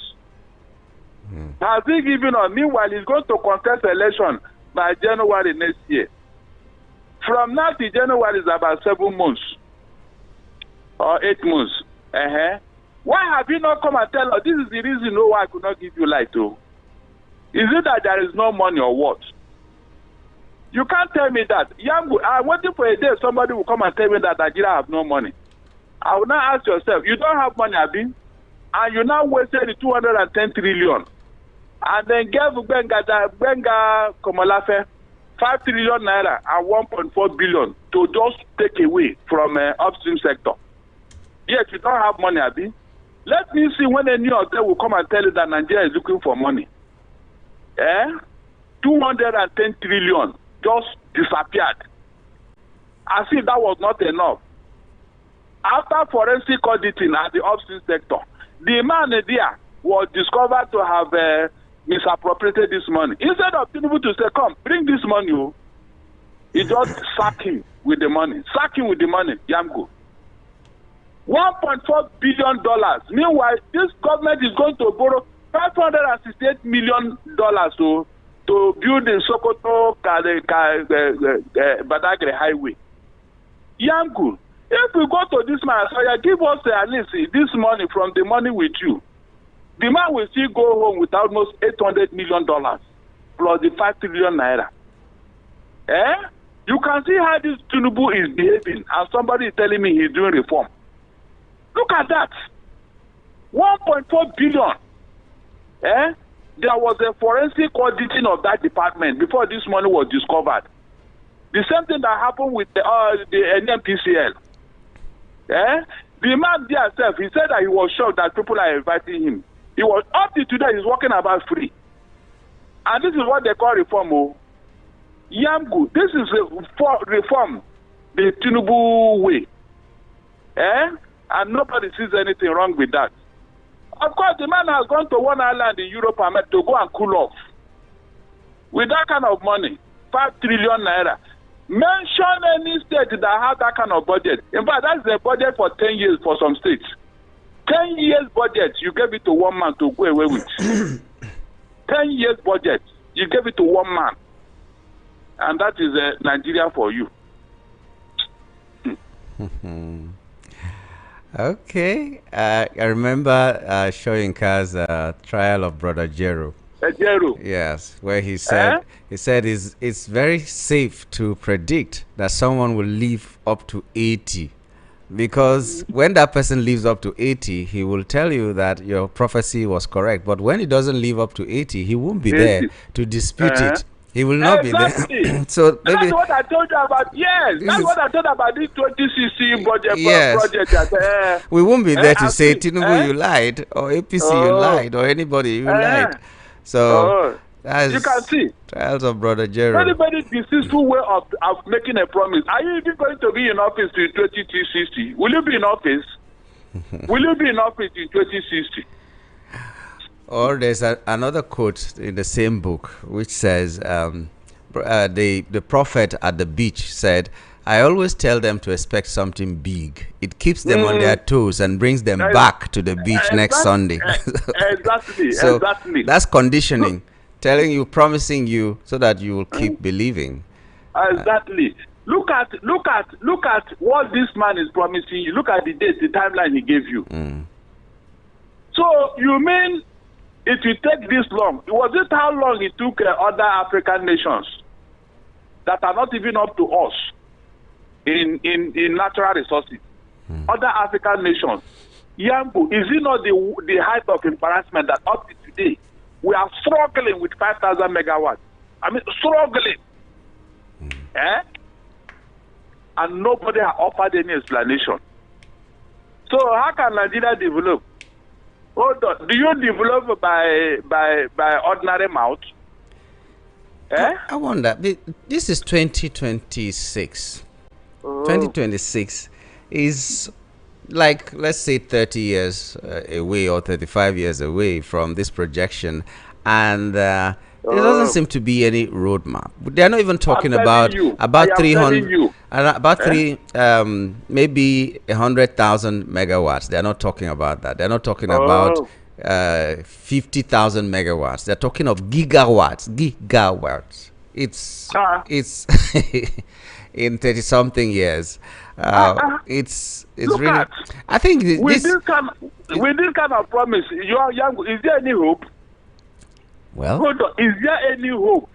[SPEAKER 4] Has he given us? Meanwhile, he's going to contest election by January next year. From now to January is about 7 months or 8 months. Why have you not come and tell us? This is the reason why I could not give you light to. Is it that there is no money or what? You can't tell me that. Yangu, I'm waiting for a day somebody will come and tell me that Nigeria have no money. I will now ask yourself, you don't have money, Abi? And you now wasted 210 trillion. And then gave Benga Komolafe 5 trillion naira and 1.4 billion to just take away from upstream sector. Yet you don't have money, Abi. Let me see when a new hotel will come and tell you that Nigeria is looking for money. 210 trillion just disappeared. As if that was not enough. After forensic auditing at the upstream sector, the man there was discovered to have misappropriated this money. Instead of Tinubu to say, come, bring this money, he just sacked him with the money. Sack him with the money, Yamgo. $1.4 billion. Meanwhile, this government is going to borrow $568 million to build the Sokoto Badagry highway. Yangu, if we go to this man, so give us at least this money from the money with you. The man will still go home with almost $800 million plus the 5 trillion naira. You can see how this Tinubu is behaving, and somebody is telling me he's doing reform. Look at that. 1.4 billion. There was a forensic auditing of that department before this money was discovered. The same thing that happened with the NMPCL. The man there himself, he said that he was shocked that people are inviting him. He was up to today, he's working about free. And this is what they call reform. Yamgu, this is a reform, the Tinubu way. And nobody sees anything wrong with that. Of course, the man has gone to one island in Europe to go and cool off. With that kind of money, 5 trillion naira. Mention any state that has that kind of budget. In fact, that's the budget for 10 years for some states. 10 years budget, you gave it to one man to go away with. 10 years budget, you gave it to one man. And that is Nigeria for you.
[SPEAKER 1] Okay. I remember showing Kaz trial of Brother Jero.
[SPEAKER 4] Jero.
[SPEAKER 1] Yes, where he said it's very safe to predict that someone will live up to 80. Because when that person lives up to 80, he will tell you that your prophecy was correct. But when he doesn't live up to 80, he won't be there to dispute it. He will not be there. So
[SPEAKER 4] that's what I told you about. Yes, that's what I told about this 2016 budget project.
[SPEAKER 1] We won't be there to say, Tinubu, you lied, or APC, you lied, or anybody, you lied. So
[SPEAKER 4] you can see
[SPEAKER 1] trials of Brother Jerry.
[SPEAKER 4] Very deceitful way of making a promise. Are you even going to be in office in 2060? Will you be in office? Will you be in office in 2060?
[SPEAKER 1] Or there's another quote in the same book which says, the prophet at the beach said, I always tell them to expect something big. It keeps them on their toes and brings them back to the beach next Sunday. So that's conditioning, telling you, promising you, so that you will keep believing.
[SPEAKER 4] Exactly. Look at what this man is promising you. Look at the date, the timeline he gave you. So you mean it will take this long? Was it how long it took other African nations that are not even up to us in natural resources? Other African nations. Yambu, is it not the height of embarrassment that up to today we are struggling with 5,000 megawatts? I mean, struggling. And nobody has offered any explanation. So how can Nigeria develop? Hold on. Do you develop by ordinary mouth?
[SPEAKER 1] I wonder. This is 2026. 2026 is like, let's say, 30 years away or 35 years away from this projection, and there doesn't seem to be any roadmap. They're not even talking about 300, maybe 100,000 megawatts. They're not talking about that. They're not talking about 50,000 megawatts. They're talking of gigawatts. It's in 30-something years. It's really. I think
[SPEAKER 4] with this kind of promise, you are young. Is there any hope?
[SPEAKER 1] Well,
[SPEAKER 4] hold on. Is there any hope?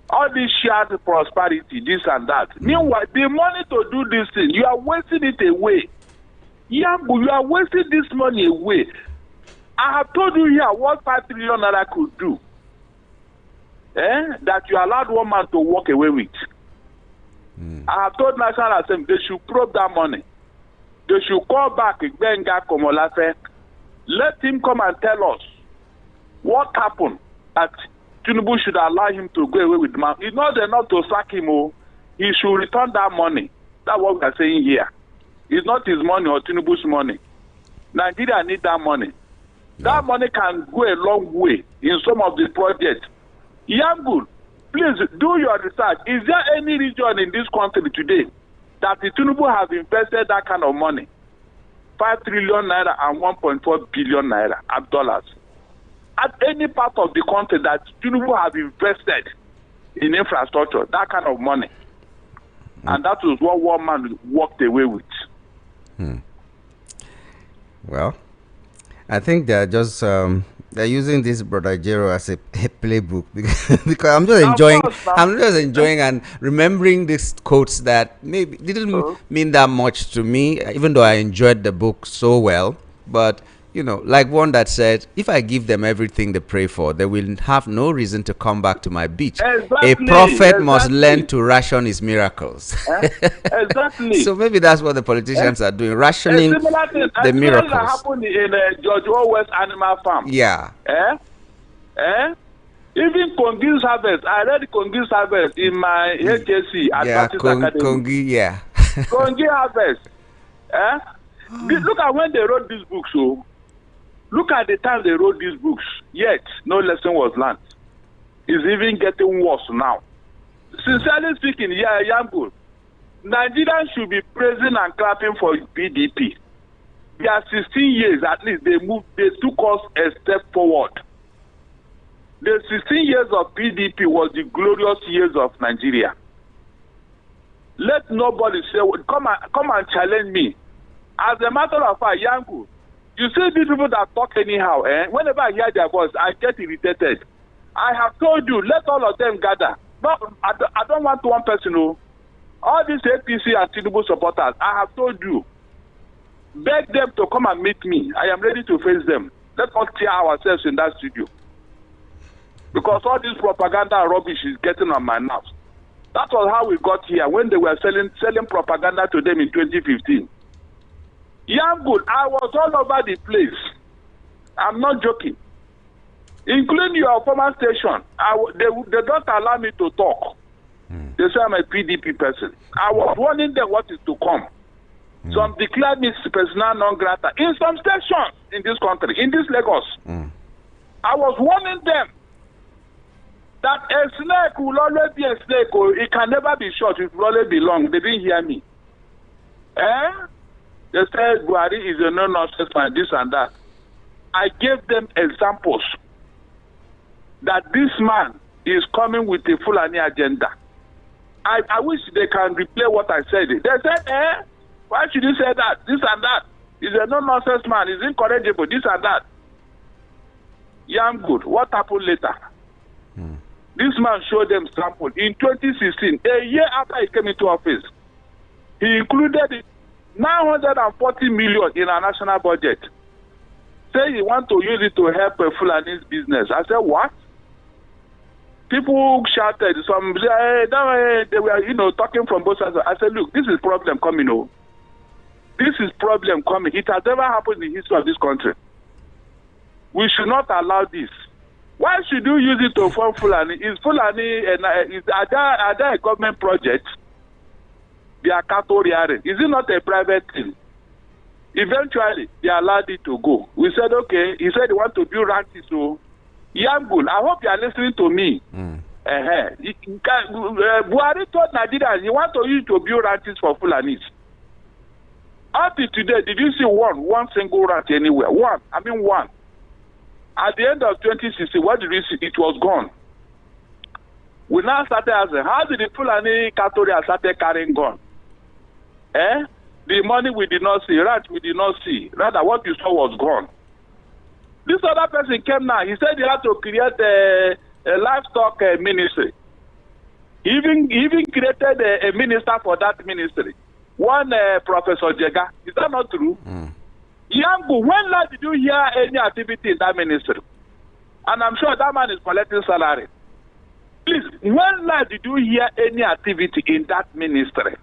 [SPEAKER 4] All this shared prosperity, this and that. Meanwhile, the money to do this thing, you are wasting it away. Yambu, you are wasting this money away. I have told you here what 5 trillion naira could do. That you allowed one man to walk away with. I have told National Assembly they should probe that money. They should call back Benga Komolafe. Let him come and tell us what happened. That Tinubu should allow him to go away with the money. It's not enough to sack him. He should return that money. That's what we are saying here. It's not his money or Tinubu's money. Nigeria needs that money. That money can go a long way in some of the projects. Yambul, please do your research. Is there any region in this country today that the Tinubu has invested that kind of money? 5 trillion naira and 1.4 billion naira dollars. at any part of the country that Tinubu have invested in infrastructure, that kind of money. And that was what one man walked away with.
[SPEAKER 1] Well, I think they're just they're using this brother Jero as a playbook because I'm just enjoying and remembering these quotes that maybe didn't mean that much to me, even though I enjoyed the book so well. But you know, like one that said, if I give them everything they pray for, they will have no reason to come back to my beach.
[SPEAKER 4] Exactly,
[SPEAKER 1] a prophet must learn to ration his miracles.
[SPEAKER 4] Exactly.
[SPEAKER 1] So maybe that's what the politicians are doing, rationing the miracles.
[SPEAKER 4] That happened in George Orwell's Animal Farm.
[SPEAKER 1] Yeah.
[SPEAKER 4] Even Kongi's harvest. I read Kongi's harvest in my HSC at Baptist Academy.
[SPEAKER 1] Kongi, yeah.
[SPEAKER 4] Kongi harvest. Look at when they wrote these books, so. Look at the time they wrote these books, yet no lesson was learned. It's even getting worse now. Sincerely speaking, Yambo, Nigerians should be praising and clapping for PDP. They are 16 years at least, they took us a step forward. The 16 years of PDP was the glorious years of Nigeria. Let nobody say, come and challenge me. As a matter of fact, Yambo, you see these people that talk anyhow, whenever I hear their voice, I get irritated. I have told you, let all of them gather. No, I don't want one person. No. All these APC and Tinubu supporters, I have told you, beg them to come and meet me. I am ready to face them. Let's not tear ourselves in that studio. Because all this propaganda and rubbish is getting on my nerves. That was how we got here when they were selling propaganda to them in 2015. Young good, I was all over the place. I'm not joking. Including your former station. They don't allow me to talk. They say I'm a PDP person. I was warning them what is to come. Some declared me persona non grata. In some stations in this country, in this Lagos, I was warning them that a snake will always be a snake. It can never be short. It will always be long. They didn't hear me. They said Buhari is a no-nonsense man, this and that. I gave them examples that this man is coming with a Fulani agenda. I wish they can replay what I said. They said, why should you say that? This and that. He's a no-nonsense man. He's incorrigible, this and that. Yeah, I'm good. What happened later? This man showed them sample. In 2016, a year after he came into office, he included 940 million in our national budget. Say he want to use it to help Fulani's business. I said, what? People shouted. Some they were, talking from both sides. I said, look, this is problem coming. This is problem coming. It has never happened in the history of this country. We should not allow this. Why should you use it to form Fulani? Is Fulani are there a government project? They are cattle rearing. Is it not a private thing? Eventually, they allowed it to go. We said, okay. He said he want to build ranches. So, Yambul, I hope you are listening to me. Buhari told Nigerians he want to use to build ranches for Fulanis. Up to today, did you see one single ranch anywhere? One. At the end of 2016, what did we see? It was gone. We now started asking, how did the Fulani cattle started carrying gun? The money we did not see, ranch we did not see. Rather, what you saw was gone. This other person came now. He said he had to create a livestock ministry. He even created a minister for that ministry. One Professor Jega. Is that not true? Yangu, when last did you hear any activity in that ministry? And I'm sure that man is collecting salary. Please, when last did you hear any activity in that ministry?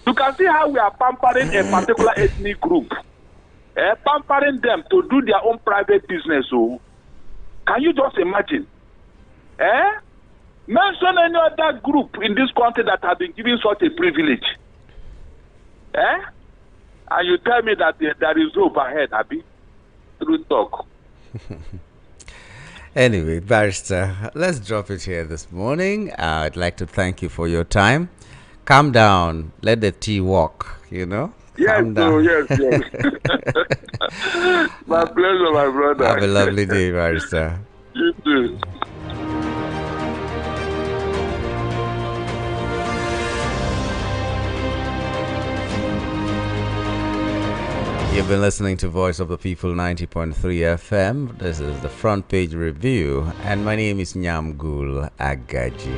[SPEAKER 4] You can see how we are pampering a particular ethnic group. Pampering them to do their own private business. So, can you just imagine? Mention any other group in this country that has been given such a privilege. And you tell me that there is hope ahead, Abi? Through talk.
[SPEAKER 1] Anyway, Barrister, let's drop it here this morning. I'd like to thank you for your time. Calm down. Let the tea walk,
[SPEAKER 4] Yes,
[SPEAKER 1] Calm down.
[SPEAKER 4] yes. My pleasure, my brother.
[SPEAKER 1] Have a lovely day, Barrister.
[SPEAKER 4] You too.
[SPEAKER 1] You've been listening to Voice of the People 90.3 FM. This is the Front Page Review, and my name is Nyamgul Agaji.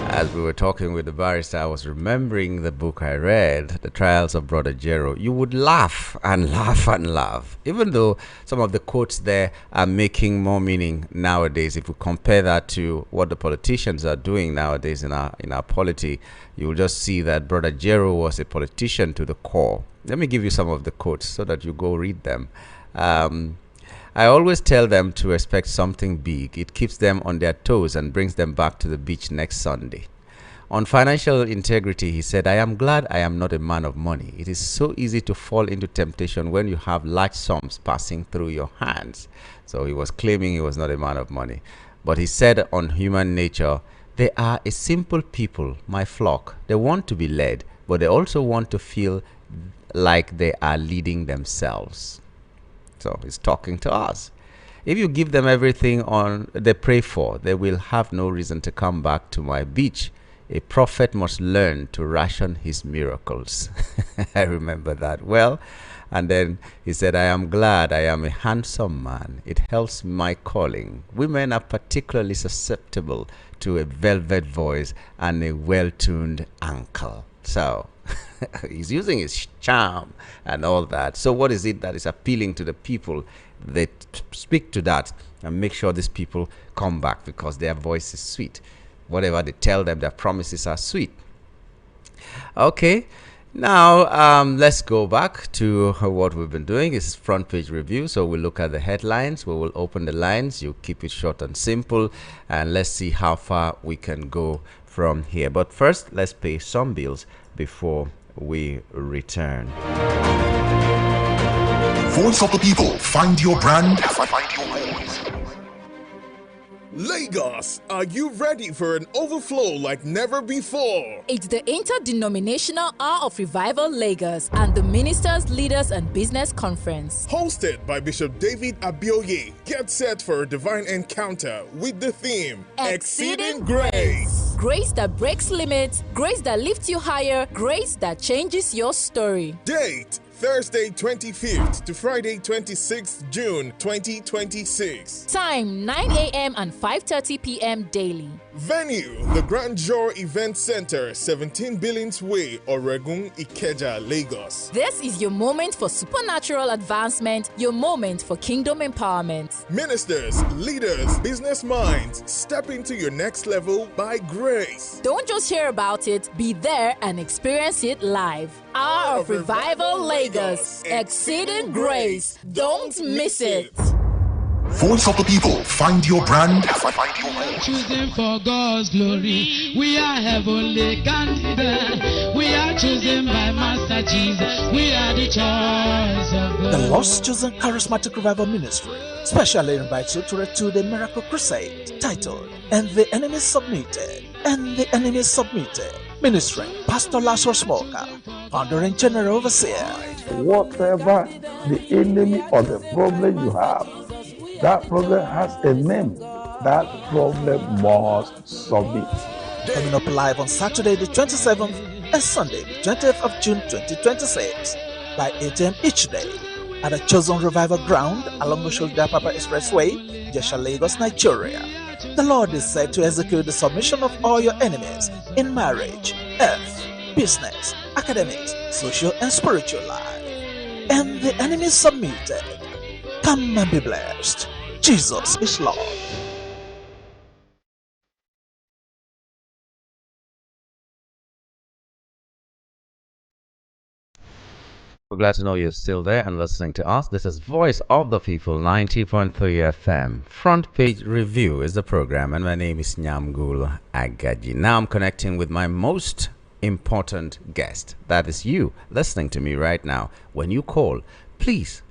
[SPEAKER 1] As we were talking with the barrister, I was remembering the book I read, The Trials of Brother Jero. You would laugh and laugh and laugh, even though some of the quotes there are making more meaning nowadays. If we compare that to what the politicians are doing nowadays in our polity, you will just see that Brother Jero was a politician to the core. Let me give you some of the quotes so that you go read them. I always tell them to expect something big. It keeps them on their toes and brings them back to the beach next Sunday. On financial integrity, he said, I am glad I am not a man of money. It is so easy to fall into temptation when you have large sums passing through your hands. So he was claiming he was not a man of money. But he said on human nature, they are a simple people, my flock. They want to be led, but they also want to feel like they are leading themselves. So he's talking to us. If you give them everything they pray for, they will have no reason to come back to my beach. A prophet must learn to ration his miracles. I remember that well. And then he said, I am glad I am a handsome man. It helps my calling. Women are particularly susceptible to a velvet voice and a well-tuned ankle. So he's using his charm and all that. So what is it that is appealing to the people? They speak to that and make sure these people come back because their voice is sweet. Whatever they tell them, their promises are sweet. Okay, now let's go back to what we've been doing. It's Front Page Review. So we'll look at the headlines. We will open the lines. You keep it short and simple, and let's see how far we can go from here. But first, let's pay some bills before we return.
[SPEAKER 5] Voice of the people. Find your brand. Find your voice.
[SPEAKER 6] Lagos, are you ready for an overflow like never before?
[SPEAKER 7] It's the Interdenominational Hour of Revival Lagos and the Ministers, Leaders and Business Conference.
[SPEAKER 6] Hosted by Bishop David Abioye. Get set for a divine encounter with the theme Exceeding Grace.
[SPEAKER 7] Grace that breaks limits, grace that lifts you higher, grace that changes your story.
[SPEAKER 6] Date Thursday 25th to Friday 26th June 2026.
[SPEAKER 7] Time 9 a.m. and 5:30 p.m. daily.
[SPEAKER 6] Venue, the Grand Jour Event Center, 17 Billings Way, Oregun, Ikeja, Lagos.
[SPEAKER 7] This is your moment for supernatural advancement, your moment for kingdom empowerment.
[SPEAKER 6] Ministers, leaders, business minds, step into your next level by grace.
[SPEAKER 7] Don't just hear about it, be there and experience it live. Hour of Revival Lagos, Exceeding Grace. Don't miss it.
[SPEAKER 5] Voice of the people. Find your brand. Find your voice.
[SPEAKER 8] Choosing for God's glory. We are heavenly candidate. We are chosen by Master Jesus. We are the choice of God.
[SPEAKER 9] The Lost Chosen Charismatic Revival Ministry specially invites you to the Miracle Crusade titled And the Enemy Submitted. And the Enemy Submitted. Ministering Pastor Lazarus Smoker, founder and general overseer.
[SPEAKER 10] Whatever the enemy or the problem you have, that problem has a name. That problem must submit.
[SPEAKER 9] Coming up live on Saturday the 27th and Sunday the 20th of June 2026 by 8 a.m. each day at the Chosen Revival Ground along the Shoulder Papa Expressway, Jesha, Lagos, Nigeria. The Lord is said to execute the submission of all your enemies in marriage, health, business, academics, social and spiritual life. And the enemy submitted. Come and be blessed. Jesus is Lord.
[SPEAKER 1] We're glad to know you're still there and listening to us. This is Voice of the People 90.3 FM. Front Page Review is the program, and my name is Nyamgul Agaji. Now I'm connecting with my most important guest. That is you listening to me right now. When you call, please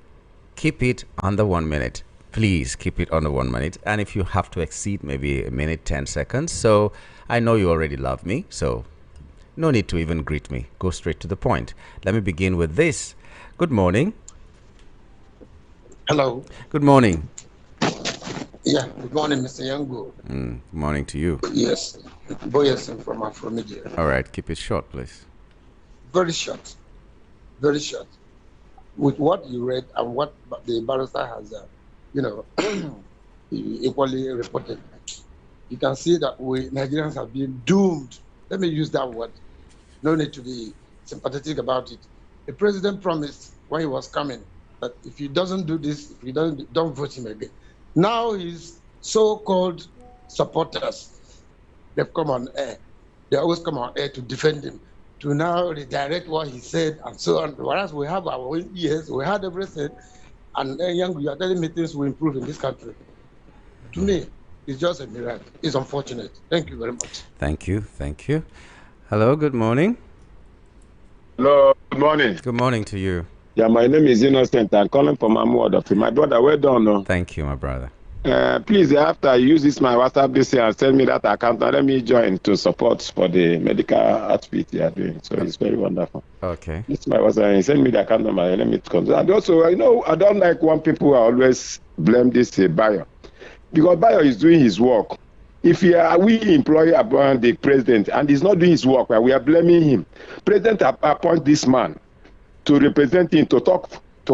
[SPEAKER 1] keep it under 1 minute. Please keep it under 1 minute. And if you have to exceed maybe a minute, 10 seconds. So I know you already love me. So No need to even greet me. Go straight to the point. Let me begin with this. Good morning.
[SPEAKER 11] Hello.
[SPEAKER 1] Good morning.
[SPEAKER 11] Yeah, good morning, Mr. Yango.
[SPEAKER 1] Good morning to you.
[SPEAKER 11] Yes, Boyerson from Afromedia.
[SPEAKER 1] All right, keep it short, please.
[SPEAKER 11] Very short. Very short. With what you read and what the barrister has, equally reported, you can see that we Nigerians have been doomed. Let me use that word. No need to be sympathetic about it. The president promised when he was coming that if he doesn't do this, if he don't vote him again. Now his so-called supporters, they've come on air. They always come on air to defend him, to now redirect what he said and so on. Whereas we have our own ears, we had everything, and you are telling me things will improve in this country. To me, it's just a miracle. It's unfortunate. Thank you very much.
[SPEAKER 1] Thank you. Thank you. Hello, good morning.
[SPEAKER 12] Hello, good morning.
[SPEAKER 1] Good morning to you.
[SPEAKER 12] Yeah, my name is Innocent. I'm calling from Amuodofi. My brother, well done.
[SPEAKER 1] Thank you, my brother.
[SPEAKER 12] Please, after you use this my WhatsApp this year and send me that account, let me join to support for the medical outfit you are doing. So it's very wonderful.
[SPEAKER 1] Okay.
[SPEAKER 12] It's my WhatsApp. Send me the account number and let me consider. And also, I don't like when people always blame this Bayo. Because Bayo is doing his work. If we employ the president and he's not doing his work, we are blaming him. President appoint this man to represent him, to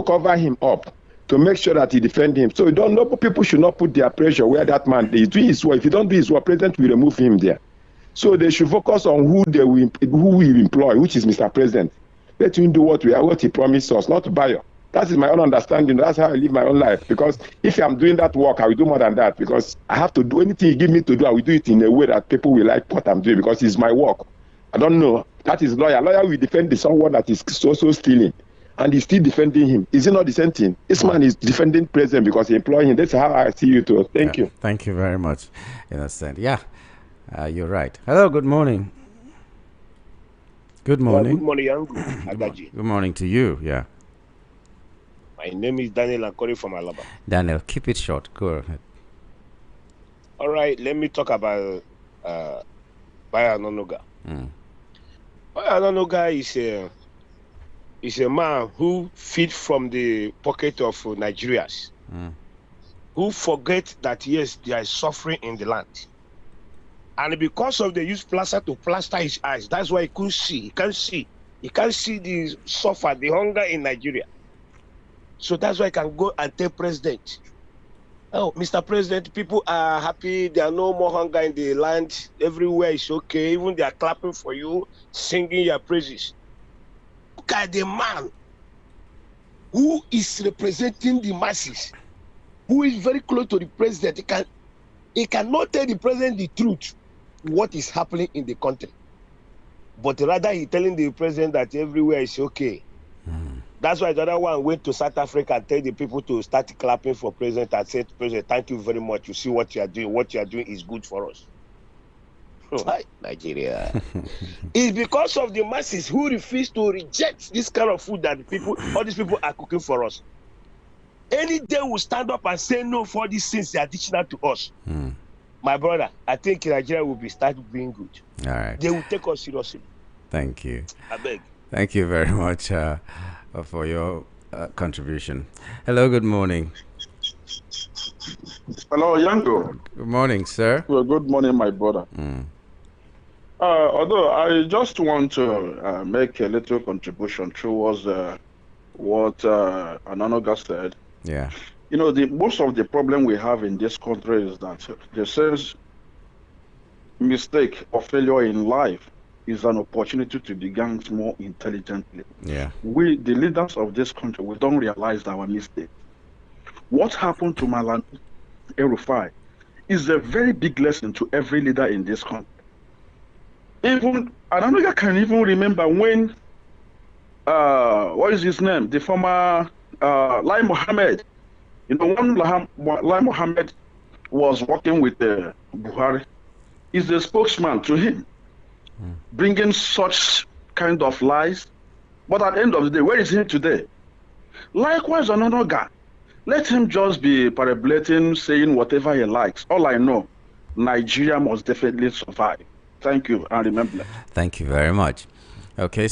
[SPEAKER 12] cover him up, to make sure that he defend him. So people should not put their pressure where that man is doing his work. If he don't do his work, president will remove him there. So they should focus on who we employ, which is Mr. President. Let him do what he promised us, not Bayo. That is my own understanding. That's how I live my own life. Because if I'm doing that work, I will do more than that. Because I have to do anything he give me to do, I will do it in a way that people will like what I'm doing because it's my work. I don't know. That is lawyer. Lawyer will defend someone that is so stealing. And he's still defending him. Is it not the same thing? This man is defending president because he employed him. That's how I see you too. Thank you.
[SPEAKER 1] Thank you very much. Innocent. Yeah, you're right. Hello, good morning. Good morning.
[SPEAKER 13] Good morning, Yangu.
[SPEAKER 1] Good morning to you. Yeah.
[SPEAKER 13] My name is Daniel. I'm calling from Alaba.
[SPEAKER 1] Daniel, keep it short. Go ahead.
[SPEAKER 13] All right, let me talk about Bayo Onanuga. Bayo Onanuga is a man who feeds from the pocket of Nigerians, who forget that, yes, there is suffering in the land. And because of the use plaster to plaster his eyes, that's why he couldn't see. He can't see. He can't see the suffer, the hunger in Nigeria. So that's why I can go and tell president, oh, Mr. President, people are happy. There are no more hunger in the land. Everywhere is okay. Even they are clapping for you, singing your praises. Look at the man who is representing the masses, who is very close to the president. He cannot tell the president the truth, what is happening in the country. But rather he's telling the president that everywhere is okay. That's why the other one went to South Africa and tell the people to start clapping for president and said, President, thank you very much. You see what you are doing. What you are doing is good for us. Hi, Nigeria. It's because of the masses who refuse to reject this kind of food that all these people are cooking for us. Any day we'll stand up and say no for these things they are teaching out to us. My brother, I think Nigeria will start being good.
[SPEAKER 1] All right.
[SPEAKER 13] They will take us seriously.
[SPEAKER 1] Thank you.
[SPEAKER 13] I beg.
[SPEAKER 1] Thank you very much for your contribution. Hello, good morning.
[SPEAKER 14] Hello, Yango.
[SPEAKER 1] Good morning, sir.
[SPEAKER 14] Well, good morning, my brother. Although I just want to make a little contribution towards what Onanuga said.
[SPEAKER 1] Yeah.
[SPEAKER 14] You know, most of the problem we have in this country is that the sense mistake or failure in life is an opportunity to begin more intelligently.
[SPEAKER 1] Yeah.
[SPEAKER 14] We, the leaders of this country, we don't realize our mistake. What happened to Malam El-rufai is a very big lesson to every leader in this country. Even Onanuga can even remember when what is his name? The former Lai Mohammed. You know, when Lai Mohammed was working with Buhari, is the spokesman to him, bringing such kind of lies. But at the end of the day, where is he today? Likewise, Onanuga, let him just be parabolating, saying whatever he likes. All I know, Nigeria must definitely survive. Thank you, and remember.
[SPEAKER 1] Thank you very much. Okay,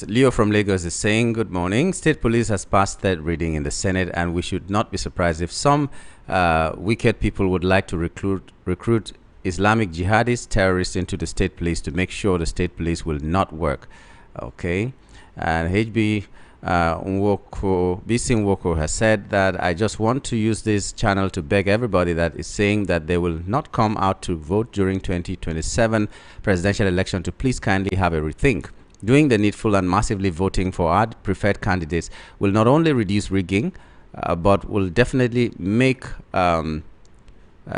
[SPEAKER 1] Leo from Lagos is saying, good morning. State police has passed third reading in the Senate, and we should not be surprised if some wicked people would like to recruit Islamic jihadist terrorists into the state police to make sure the state police will not work. Okay, and HB BC Nwoko has said that I just want to use this channel to beg everybody that is saying that they will not come out to vote during 2027 presidential election to please kindly have a rethink. Doing the needful and massively voting for our preferred candidates will not only reduce rigging, but will definitely make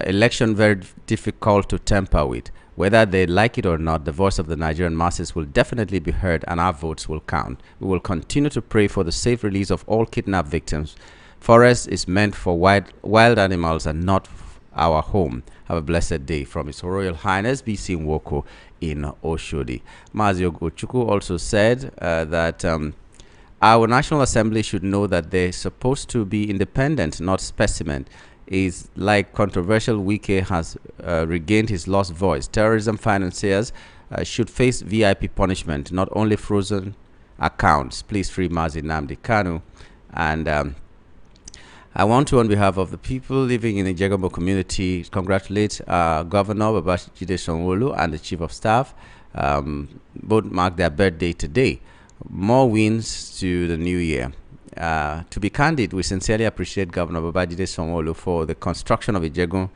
[SPEAKER 1] election very difficult to tamper with. Whether they like it or not, the voice of the Nigerian masses will definitely be heard and our votes will count. We will continue to pray for the safe release of all kidnapped victims. Forest is meant for wild animals and not our home. Have a blessed day. From His Royal Highness BC Nwoko in Oshodi. Mazio Gochuku also said that our National Assembly should know that they're supposed to be independent, not specimen. Is like controversial Wike has regained his lost voice. Terrorism financiers should face VIP punishment, not only frozen accounts. Please free Mazi Nnamdi Kanu. And I want to, on behalf of the people living in the Ijegamo community, congratulate Governor Babajide Sanwo-Olu and the Chief of Staff. Both mark their birthday today. More wins to the new year. To be candid, we sincerely appreciate Governor Babajide Sanwo-Olu for the construction of Ijegamo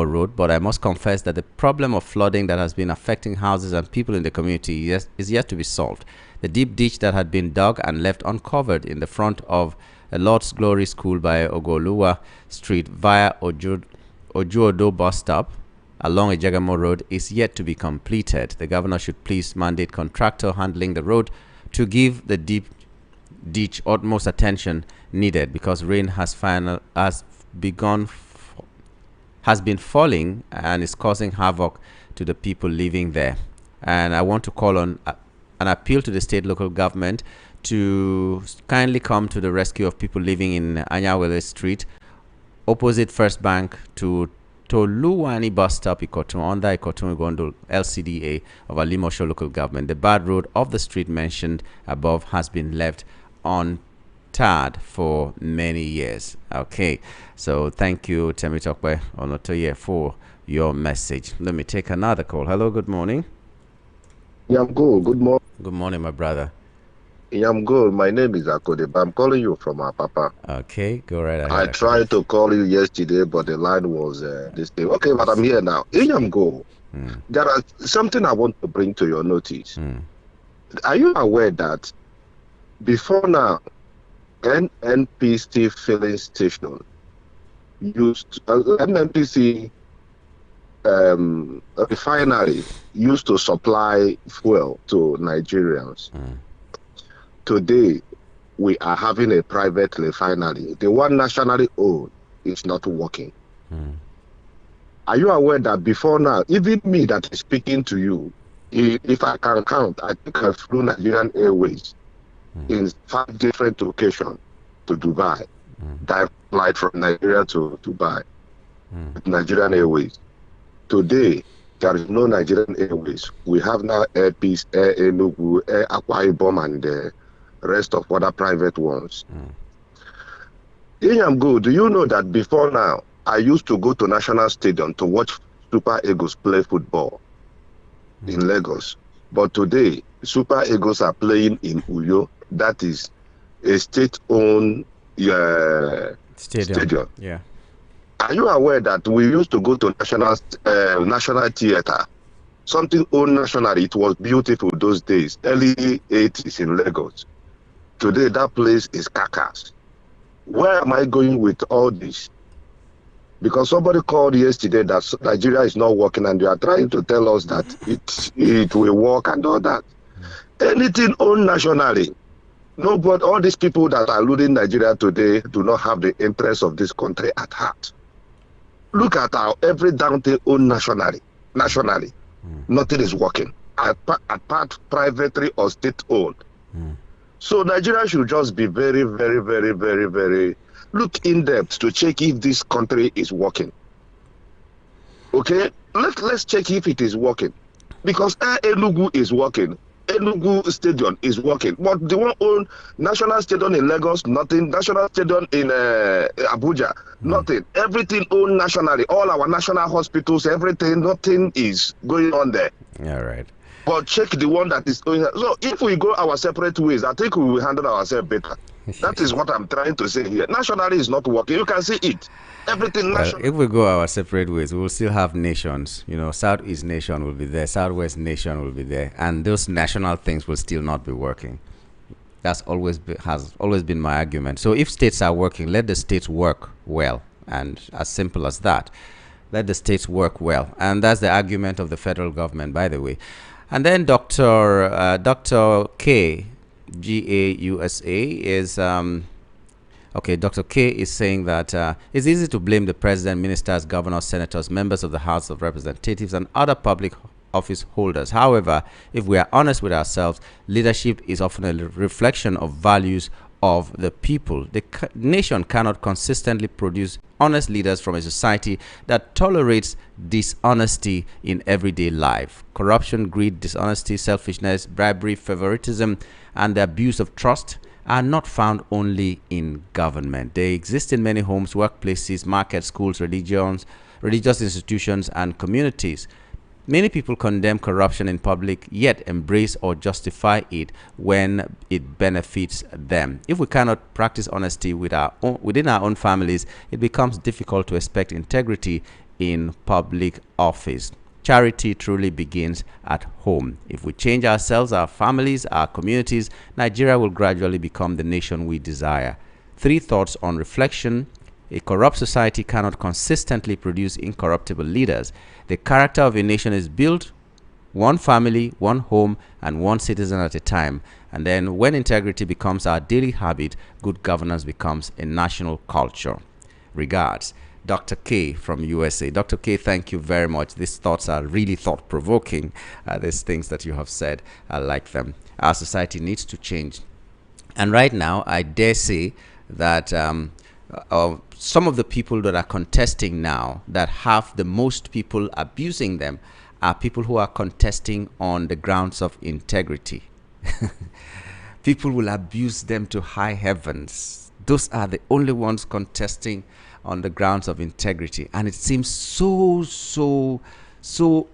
[SPEAKER 1] Road, but I must confess that the problem of flooding that has been affecting houses and people in the community is yet to be solved. The deep ditch that had been dug and left uncovered in the front of a Lord's Glory School by Ogoluwa Street via Ojuodo bus stop along Ijegamo Road is yet to be completed. The governor should please mandate contractor handling the road to give the deep ditch utmost attention needed, because rain has been falling and is causing havoc to the people living there. And I want to call on an appeal to the state local government to kindly come to the rescue of people living in Anyawele Street opposite First Bank to Toluwani bus stop Ikotun under Ikotun Igondo LCDA of Alimosho local government. The bad road of the street mentioned above has been left untarred for many years. Okay, so thank you, Temitokwe Onotoye, for your message. Let me take another call. Hello, good morning.
[SPEAKER 15] Yeah, I'm good. Good morning.
[SPEAKER 1] Good morning, my brother.
[SPEAKER 15] Yeah, I'm good. My name is Akodeba. I'm calling you from Apapa.
[SPEAKER 1] Okay, go right ahead.
[SPEAKER 15] I tried to call you yesterday, but the line was this day. Okay, but I'm here now. I'm good. There are something I want to bring to your notice. Are you aware that before now, NNPC filling station NNPC refinery used to supply fuel to Nigerians. Today, we are having a private refinery. The one nationally owned is not working. Are you aware that before now, even me that is speaking to you, if I can count, I think I flew Nigerian Airways in 5 different locations to Dubai. Direct flight from Nigeria to Dubai. Nigerian Airways. Today, there is no Nigerian Airways. We have now Air Peace, Air Enugu, Air Akwa Ibom, and the rest of other private ones. Inyamgo, do you know that before now, I used to go to National Stadium to watch Super Eagles play football in Lagos. But today, Super Eagles are playing in Uyo. That is a state-owned stadium.
[SPEAKER 1] Yeah.
[SPEAKER 15] Are you aware that we used to go to National Theatre? Something owned nationally. It was beautiful those days, early 80s in Lagos. Today, that place is carcass. Where am I going with all this? Because somebody called yesterday that Nigeria is not working, and they are trying to tell us that it will work and all that. Anything owned nationally. No, but all these people that are looting Nigeria today do not have the interest of this country at heart. Look at our every damn thing owned nationally. Nothing is working. Apart privately or state-owned. So Nigeria should just be very, very, very, very, very look in depth to check if this country is working. Okay, let's check if it is working. because Enugu is working. Enugu Stadium is working, but they won't own National Stadium in Lagos, nothing. National Stadium in Abuja, nothing. Everything owned nationally. All our national hospitals, everything, nothing is going on there.
[SPEAKER 1] All right.
[SPEAKER 15] But check the one that is going. So if we go our separate ways, I think we will handle ourselves better. That is what I'm trying to say here. Nationally is not working. You can see it. Everything
[SPEAKER 1] Well,
[SPEAKER 15] national.
[SPEAKER 1] if we go our separate ways, we will still have nations. You know, Southeast nation will be there, Southwest nation will be there, and those national things will still not be working. That's has always been my argument. So if states are working, let the states work well, and as simple as that. Let the states work well, and that's the argument of the federal government, by the way. And then Dr. K, Gausa is okay. Dr. K is saying that it's easy to blame the president, ministers, governors, senators, members of the House of Representatives, and other public office holders. However, if we are honest with ourselves, leadership is often a reflection of values of the people. The nation cannot consistently produce honest leaders from a society that tolerates dishonesty in everyday life. Corruption, greed, dishonesty, selfishness, bribery, favoritism, and the abuse of trust are not found only in government. They exist in many homes, workplaces, markets, schools, religious institutions, and communities. Many people condemn corruption in public, yet embrace or justify it when it benefits them. If we cannot practice honesty within our own families, it becomes difficult to expect integrity in public office. Charity truly begins at home. If we change ourselves, our families, our communities, Nigeria will gradually become the nation we desire. 3 thoughts on reflection. A corrupt society cannot consistently produce incorruptible leaders. The character of a nation is built one family, one home, and one citizen at a time. And then when integrity becomes our daily habit, good governance becomes a national culture. Regards, Dr. K from USA. Dr. K, thank you very much. These thoughts are really thought-provoking. These things that you have said, I like them. Our society needs to change. And right now, I dare say that some of the people that are contesting now that have the most people abusing them are people who are contesting on the grounds of integrity. People will abuse them to high heavens. Those are the only ones contesting on the grounds of integrity. And it seems so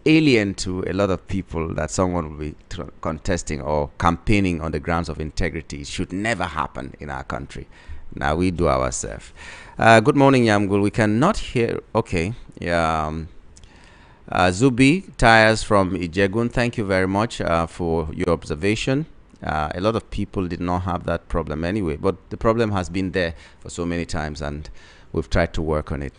[SPEAKER 1] alien to a lot of people that someone will be contesting or campaigning on the grounds of integrity. It should never happen in our country. Now we do ourselves. Good morning, Yamgul. We cannot hear. Okay. Yeah. Zubi Tires from Ijegun. Thank you very much for your observation. A lot of people did not have that problem anyway, but the problem has been there for so many times, and we've tried to work on it.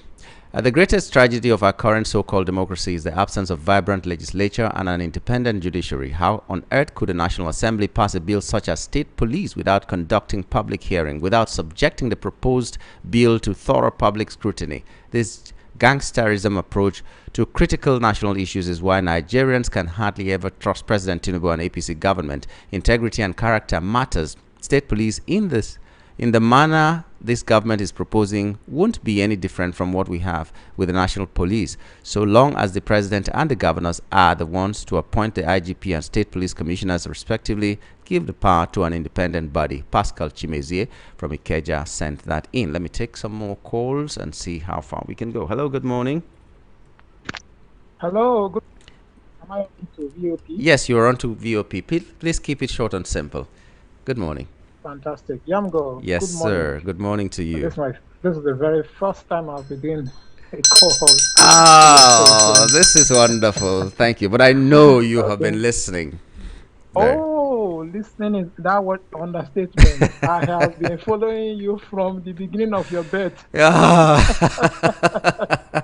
[SPEAKER 1] The greatest tragedy of our current so-called democracy is the absence of vibrant legislature and an independent judiciary. How on earth could the National Assembly pass a bill such as state police without conducting public hearing, without subjecting the proposed bill to thorough public scrutiny? This gangsterism approach to critical national issues is why Nigerians can hardly ever trust President Tinubu and APC government. Integrity and character matters. State police in the manner this government is proposing won't be any different from what we have with the national police, so long as the president and the governors are the ones to appoint the IGP and state police commissioners respectively. Give the power to an independent body. Pascal Chimezie from Ikeja sent that in. Let me take some more calls and see how far we can go. Hello, good morning.
[SPEAKER 16] Hello, good. Am I on to VOP?
[SPEAKER 1] Yes, you are on to VOP. Please keep it short and simple. Good morning.
[SPEAKER 16] Fantastic. Yamgo.
[SPEAKER 1] Yes, good sir. Good morning to you.
[SPEAKER 16] This is the very first time I'll be doing a co-host.
[SPEAKER 1] Oh, this is wonderful. Thank you. But I know you have been listening.
[SPEAKER 16] Listening is that word understatement. I have been following you from the beginning of your birth.
[SPEAKER 1] Yeah.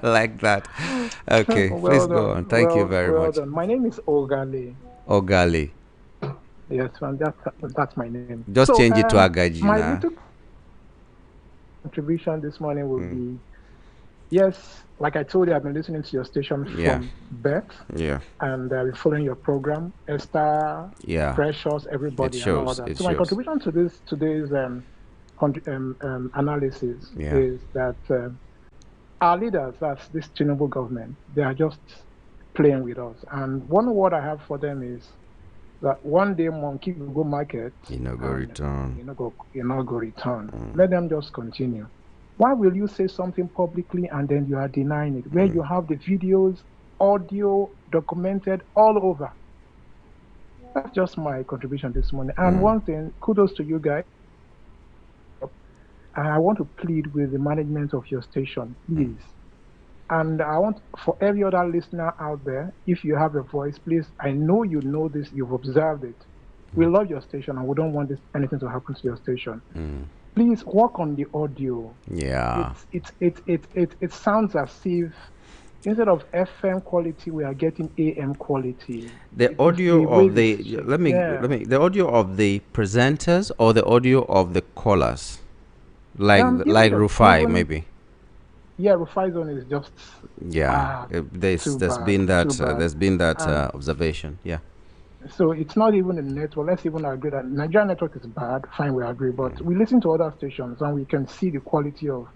[SPEAKER 1] Like that. Okay, please go on. Thank you very much.
[SPEAKER 16] Done. My name is Ogale.
[SPEAKER 1] Ogale.
[SPEAKER 16] Yes, man, that's my name.
[SPEAKER 1] Just change it to Agaji.
[SPEAKER 16] My little contribution this morning will be, yes, like I told you, I've been listening to your station from birth.
[SPEAKER 1] Yeah.
[SPEAKER 16] And I've been following your program, Esther, Precious, everybody, and all that. So my contribution to today's analysis is that our leaders, that's this Tinubu government, they are just playing with us. And one word I have for them is that one day monkey will go market.
[SPEAKER 1] You know, go return.
[SPEAKER 16] You know, go return. Let them just continue. Why will you say something publicly and then you are denying it? Where you have the videos, audio, documented all over. That's just my contribution this morning. And one thing, kudos to you guys. And I want to plead with the management of your station, please. And I want for every other listener out there, if you have a voice, please, I know you know this, you've observed it. We love your station and we don't want anything to happen to your station. Please work on the audio.
[SPEAKER 1] Yeah.
[SPEAKER 16] It sounds as if instead of FM quality, we are getting AM quality.
[SPEAKER 1] The audio of the the audio of the presenters or the audio of the callers, like Rufai maybe.
[SPEAKER 16] Yeah, Rufai zone is just
[SPEAKER 1] there's been that observation. Yeah.
[SPEAKER 16] So it's not even a network. Let's even agree that Nigerian network is bad. Fine, we agree. But we listen to other stations and we can see the quality of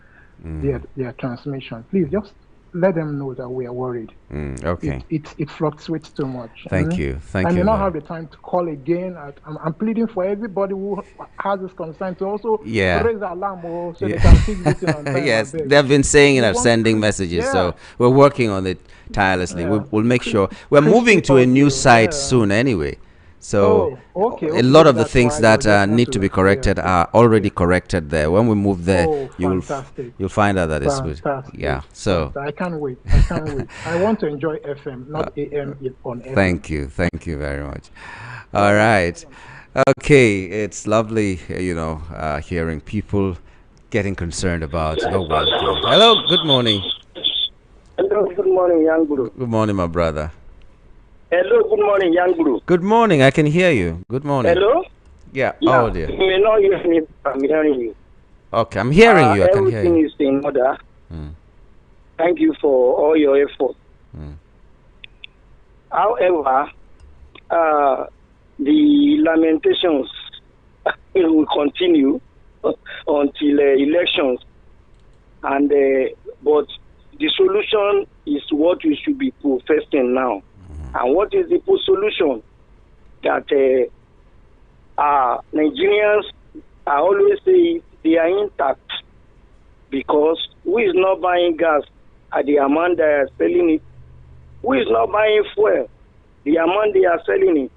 [SPEAKER 16] their transmission. Please just let them know that we are worried.
[SPEAKER 1] Okay.
[SPEAKER 16] It fluctuates too much.
[SPEAKER 1] Thank you.
[SPEAKER 16] I may not have the time to call again. I'm pleading for everybody who has this concern to also raise the alarm so they can fix this on time.
[SPEAKER 1] Yes, they've been saying it and sending messages. So we're working on it tirelessly. We'll make sure. We're moving to a new site soon anyway. So a lot of the things that need to be corrected are already corrected there. When we move there, you'll find out that it's good. Yeah. So
[SPEAKER 16] I can't wait. I want to enjoy FM, not AM on FM.
[SPEAKER 1] Thank you very much. All right. Okay, it's lovely, hearing people getting concerned about the well-being. Hello. Good morning.
[SPEAKER 17] Hello. Good morning, young guru.
[SPEAKER 1] Good morning, my brother.
[SPEAKER 17] Hello, good morning, young guru.
[SPEAKER 1] Good morning, I can hear you. Good morning.
[SPEAKER 17] Hello?
[SPEAKER 1] Yeah. Oh dear.
[SPEAKER 17] You may not hear me, but I'm hearing you.
[SPEAKER 1] Okay, I'm hearing you. I can hear you.
[SPEAKER 17] Everything is in order. Thank you for all your effort. However, the lamentations will continue until elections. And but the solution is what we should be professing now. And what is the solution? That Nigerians are always saying they are intact because who is not buying gas at the amount they are selling it? Who is not buying fuel? The amount they are selling it.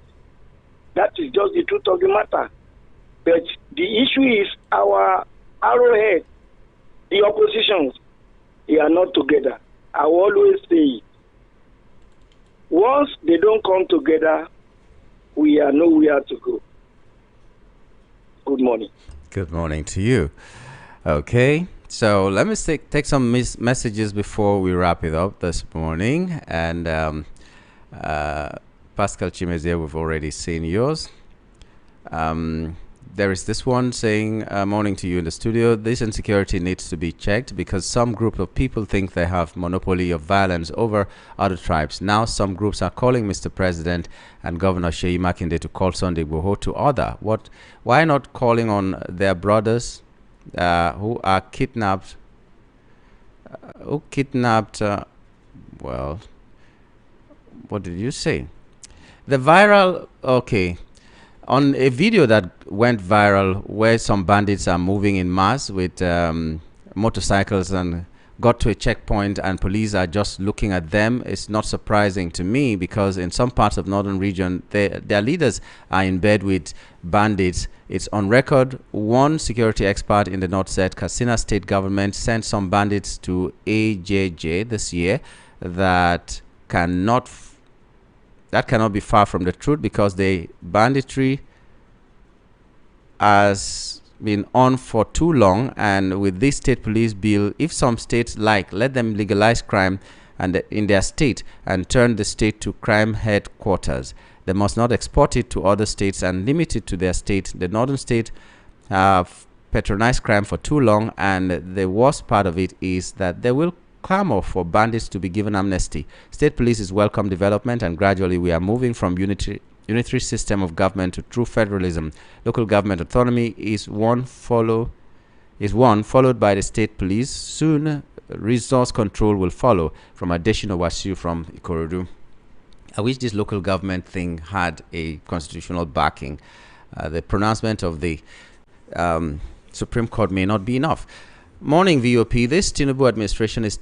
[SPEAKER 17] That is just the truth of the matter. But the issue is our arrowhead, the oppositions, they are not together. I always say, once they don't come together, we are nowhere to go. Good morning.
[SPEAKER 1] Good morning to you. Okay, so let me take some messages before we wrap it up this morning. And Pascal Chimezie, we've already seen yours. There is this one saying, morning to you in the studio. This insecurity needs to be checked because some group of people think they have monopoly of violence over other tribes. Now some groups are calling Mr. President and Governor Sheyi Makinde to call Sunday Igboho to order. Why not calling on their brothers who are kidnapped? Well, what did you say? The viral, okay. On a video that went viral where some bandits are moving in mass with motorcycles and got to a checkpoint and police are just looking at them, it's not surprising to me because in some parts of northern region, their leaders are in bed with bandits. It's on record. One security expert in the north said Katsina state government sent some bandits to AJJ this year. That cannot be far from the truth because the banditry has been on for too long, and with this state police bill, if some states let them legalize crime and in their state and turn the state to crime headquarters. They must not export it to other states and limit it to their state. The northern state have patronized crime for too long, and the worst part of it is that they will clamor for bandits to be given amnesty. State police is welcome development, and gradually we are moving from unitary system of government to true federalism. Local government autonomy is one followed by the state police. Soon resource control will follow. From Adesina Wasiu from Ikorodu. I wish this local government thing had a constitutional backing. The pronouncement of the Supreme Court may not be enough. Morning, VOP. This Tinubu administration is